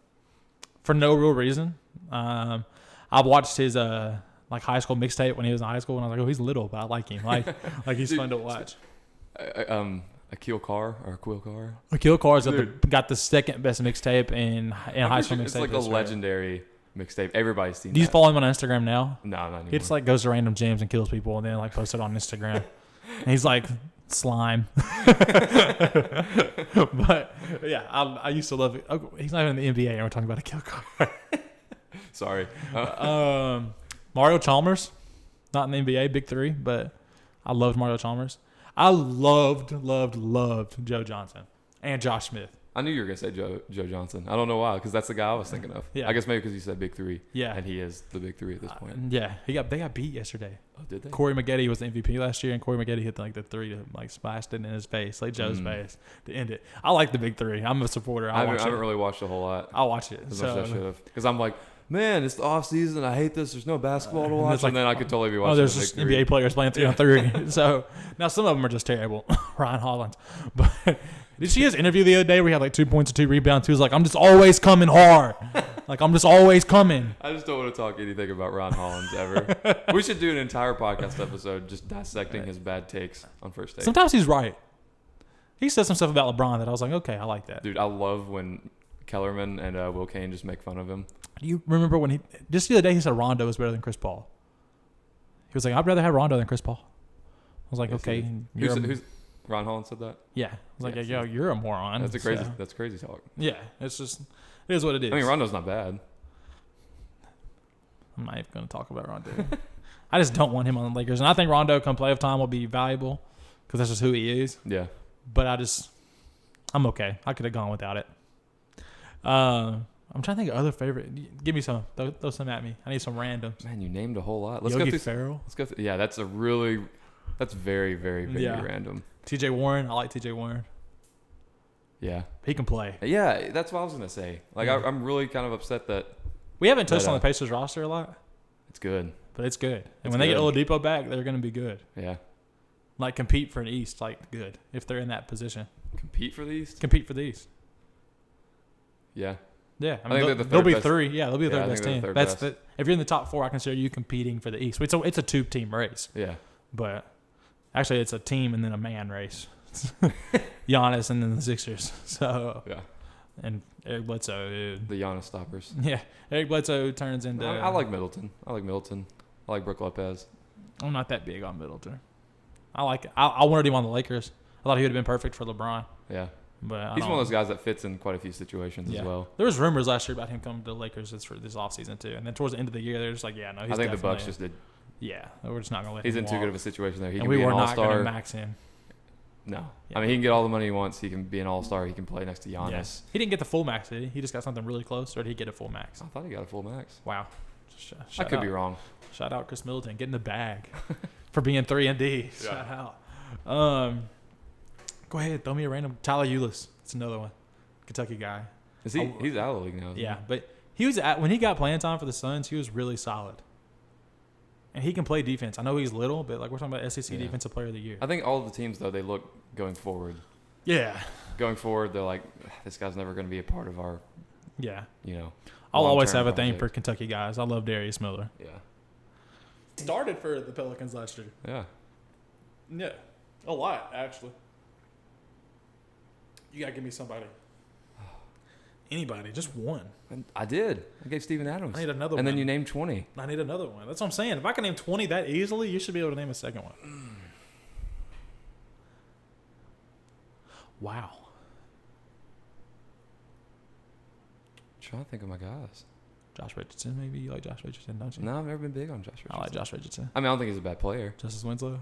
For no real reason. I've watched his high school mixtape when he was in high school, and I was like, oh, he's little, but I like him. Like he's fun to watch. Akil Carr. Akil Carr's got the second best mixtape in high school mixtape. It's like a legendary mixtape. Everybody's seen. Do you that. follow him on Instagram now? No, not anymore. He just goes to random gyms and kills people, and then posts it on Instagram. And he's like slime. But yeah, I used to love it. Oh, he's not even in the NBA, and we're talking about Akil Carr. Sorry. Mario Chalmers, not in the NBA, big three, but I loved Mario Chalmers. I loved Joe Johnson and Josh Smith. I knew you were going to say Joe Johnson. I don't know why, because that's the guy I was thinking of. Yeah. I guess maybe because you said big three. Yeah. And he is the big three at this point. Yeah. They got beat yesterday. Oh, did they? Corey Maggette was the MVP last year, and Corey Maggette hit the three to splashed it in his face, Joe's face, to end it. I like the big three. I'm a supporter. I haven't really watched a whole lot. I'll watch it. As much as I should have. Because I'm like, man, it's the off season. I hate this. There's no basketball to watch. And then I could totally be watching. Oh, there's just NBA players playing 3-on-3. So now some of them are just terrible. Ryan Hollins, but did you see his interview the other day where he had 2 points and 2 rebounds? He was like, "I'm just always coming hard. I'm just always coming." I just don't want to talk anything about Ron Hollins ever. We should do an entire podcast episode just dissecting his bad takes on First Take. Sometimes he's right. He said some stuff about LeBron that I was like, okay, I like that. Dude, I love when Kellerman and Will Kane just make fun of him. Do you remember when just the other day he said Rondo was better than Chris Paul? He was like, I'd rather have Rondo than Chris Paul. I was like, okay. Who's Ron Hollins said that? Yeah. I was like, yo, you're a moron. That's crazy talk. Yeah. It's just, it is what it is. I mean, Rondo's not bad. I'm not even going to talk about Rondo. I just don't want him on the Lakers. And I think Rondo come playoff time will be valuable because that's just who he is. Yeah. But I'm okay. I could have gone without it. I'm trying to think of other favorite. Give me some. Throw some at me. I need some randoms. Man, you named a whole lot. Yogi Ferrell. Let's go through. Yeah, that's very, very, very random. TJ Warren. I like TJ Warren. Yeah. He can play. Yeah, that's what I was going to say. I'm really kind of upset that. We haven't touched on the Pacers roster a lot. It's good. but it's good. And when they get Oladipo back, they're going to be good. Yeah. Like, compete for the East, like, good, if they're in that position. Compete for the East? Compete for the East. Yeah. Yeah. I mean, they'll be three. Yeah, they'll be the third best team. That's if you're in the top 4, I consider you competing for the East. It's a 2-team race. Yeah. But actually, it's a team and then a man race. Giannis and then the Sixers. So yeah. And Eric Bledsoe, dude. The Giannis stoppers. Yeah. Eric Bledsoe turns into... I like Middleton. I like Brook Lopez. I'm not that big on Middleton. I wanted him on the Lakers. I thought he would have been perfect for LeBron. Yeah. But he's one of those guys that fits in quite a few situations as well. There was rumors last year about him coming to the Lakers for this offseason too. And then towards the end of the year, they're just like, yeah, no, he's I think the Bucks just did. Yeah. We're just not going to let he's him in too good of a situation there. He and can we be were an not all-star. going to max him. No. Yeah. I mean, he can get all the money he wants. He can be an all-star. He can play next to Giannis. Yes. He didn't get the full max, did he? He just got something really close, or did he get a full max? I thought he got a full max. Wow. I could be wrong. Shout out Chris Middleton, getting the bag for being 3-and-D. Yeah. Shout out. Go ahead, throw me a random. Tyler Ulis. It's another one. Kentucky guy. Is he? He's out of the league now. Yeah, but he was when he got playing time for the Suns, he was really solid. And he can play defense. I know he's little, but like we're talking about SEC Defensive Player of the Year. I think all of the teams though, they look going forward. Yeah. Going forward, they're like, this guy's never going to be a part of our. Yeah. I'll always have a thing for Kentucky guys. I love Darius Miller. Yeah. Started for the Pelicans last year. Yeah. Yeah. A lot, actually. You got to give me somebody. Anybody. Just one. I did. I gave Steven Adams. I need another one. And then you named 20. I need another one. That's what I'm saying. If I can name 20 that easily, you should be able to name a second one. Wow. I'm trying to think of my guys. Josh Richardson, maybe? You like Josh Richardson, don't you? No, I've never been big on Josh Richardson. I like Josh Richardson. I mean, I don't think he's a bad player. Justice Winslow?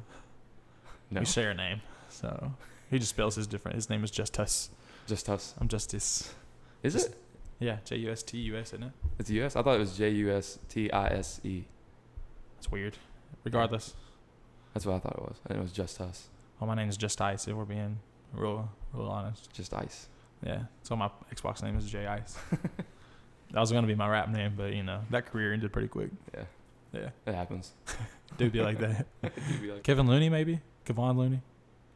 No. We share a name, so he just spells his different. His name is Justus. Justus. I'm Justice. Is it? Yeah, Justus, isn't it? It's U.S.? I thought it was Justise. It's weird. Regardless. That's what I thought it was. And it was Justus. Well, my name is Just Ice, if we're being real honest. Just Ice. Yeah. So my Xbox name is J Ice. That was going to be my rap name, but, that career ended pretty quick. Yeah. Yeah. It happens. Dude be like that. Kevin Looney, maybe? Kevon Looney?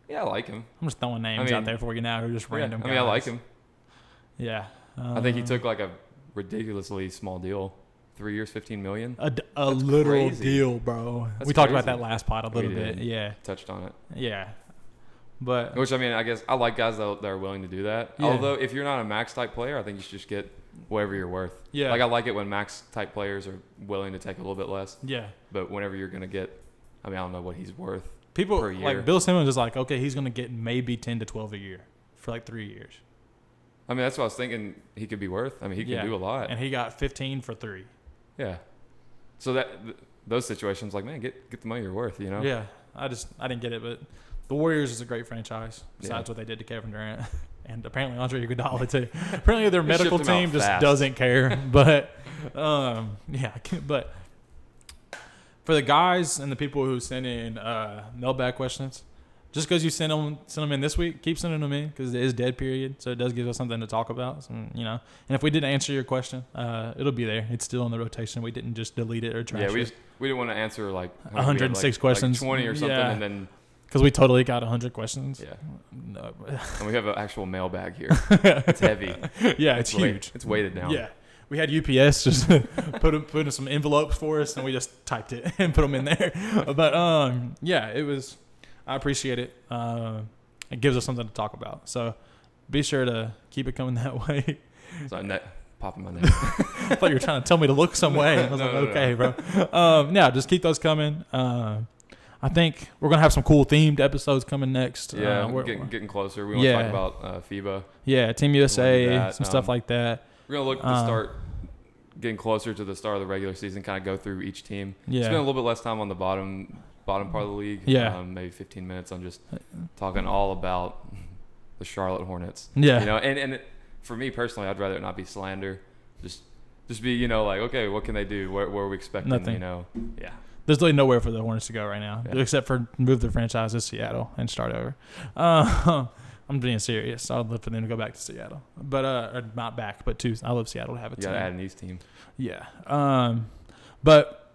Yeah, I like him. I'm just throwing names out there for you now who are just random guys. I like him. Yeah. I think he took like a ridiculously small deal. 3 years, $15 million. A literal crazy deal, bro. We talked about that last pod a little bit. Yeah. Touched on it. Yeah. But which, I mean, I guess I like guys that are willing to do that. Yeah. Although, if you're not a max type player, I think you should just get whatever you're worth. Yeah. Like, I like it when max type players are willing to take a little bit less. Yeah. But whenever you're going to get, I mean, I don't know what he's worth. People per year. Like Bill Simmons is like, okay, he's going to get maybe 10 to 12 a year for like 3 years. I mean, that's what I was thinking he could be worth. I mean, he can do a lot. And he got 15 for 3. Yeah. So those situations, like, man, get the money you're worth, Yeah. I didn't get it, but the Warriors is a great franchise besides what they did to Kevin Durant. And apparently Andre Iguodala too. Apparently their medical team just doesn't care. But, but for the guys and the people who send in mailbag questions, just because you send them in this week, keep sending them in because it is dead period, so it does give us something to talk about. So, And if we didn't answer your question, it'll be there. It's still in the rotation. We didn't just delete it or trash it. We didn't want to answer like 106 questions, like 20 or something, and then because we totally got 100 questions. Yeah, no. And we have an actual mailbag here. It's heavy. Yeah, it's huge. It's weighted down. Yeah. We had UPS just put in some envelopes for us, and we just typed it and put them in there. But it was. I appreciate it. It gives us something to talk about. So be sure to keep it coming that way. Sorry, popping my neck. I thought you were trying to tell me to look some way. I was okay, bro. Just keep those coming. I think we're gonna have some cool themed episodes coming next. Yeah, we're getting closer. We want to talk about FIBA. Yeah, Team USA, some stuff like that. We're gonna look to start getting closer to the start of the regular season. Kind of go through each team. Yeah, spend a little bit less time on the bottom part of the league. Yeah, maybe 15 minutes on just talking all about the Charlotte Hornets. Yeah, and for me personally, I'd rather it not be slander. Just be like, okay, what can they do? Where are we expecting? Nothing. Yeah. There's really nowhere for the Hornets to go right now, except for move the franchise to Seattle and start over. I'm being serious. I'd love for them to go back to Seattle, but or not back, but I love Seattle to have a team. You gotta add an East team. Yeah. But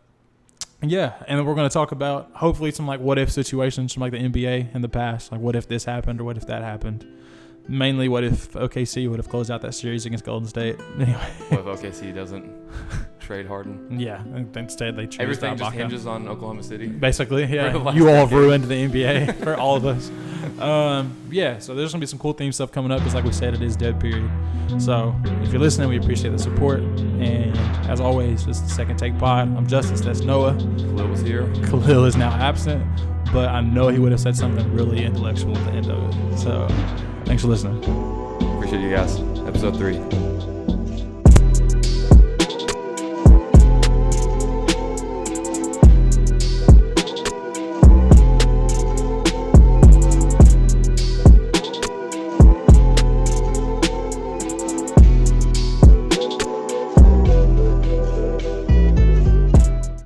Yeah, and then we're going to talk about hopefully some like what if situations from like the NBA in the past, like what if this happened or what if that happened. Mainly, what if OKC would have closed out that series against Golden State? Anyway, what if OKC doesn't trade Harden? Yeah, instead they choose everything just hinges on Oklahoma City. Basically, yeah, you all have ruined the NBA for all of us. Yeah, so there's gonna be some cool theme stuff coming up because, like we said, it is dead period. So if you're listening, we appreciate the support. And as always, this is the Second Take Pod. I'm Justice. That's Noah. Khalil was here. Khalil is now absent, but I know he would have said something really intellectual at the end of it. So thanks for listening. Appreciate you guys. Episode 3.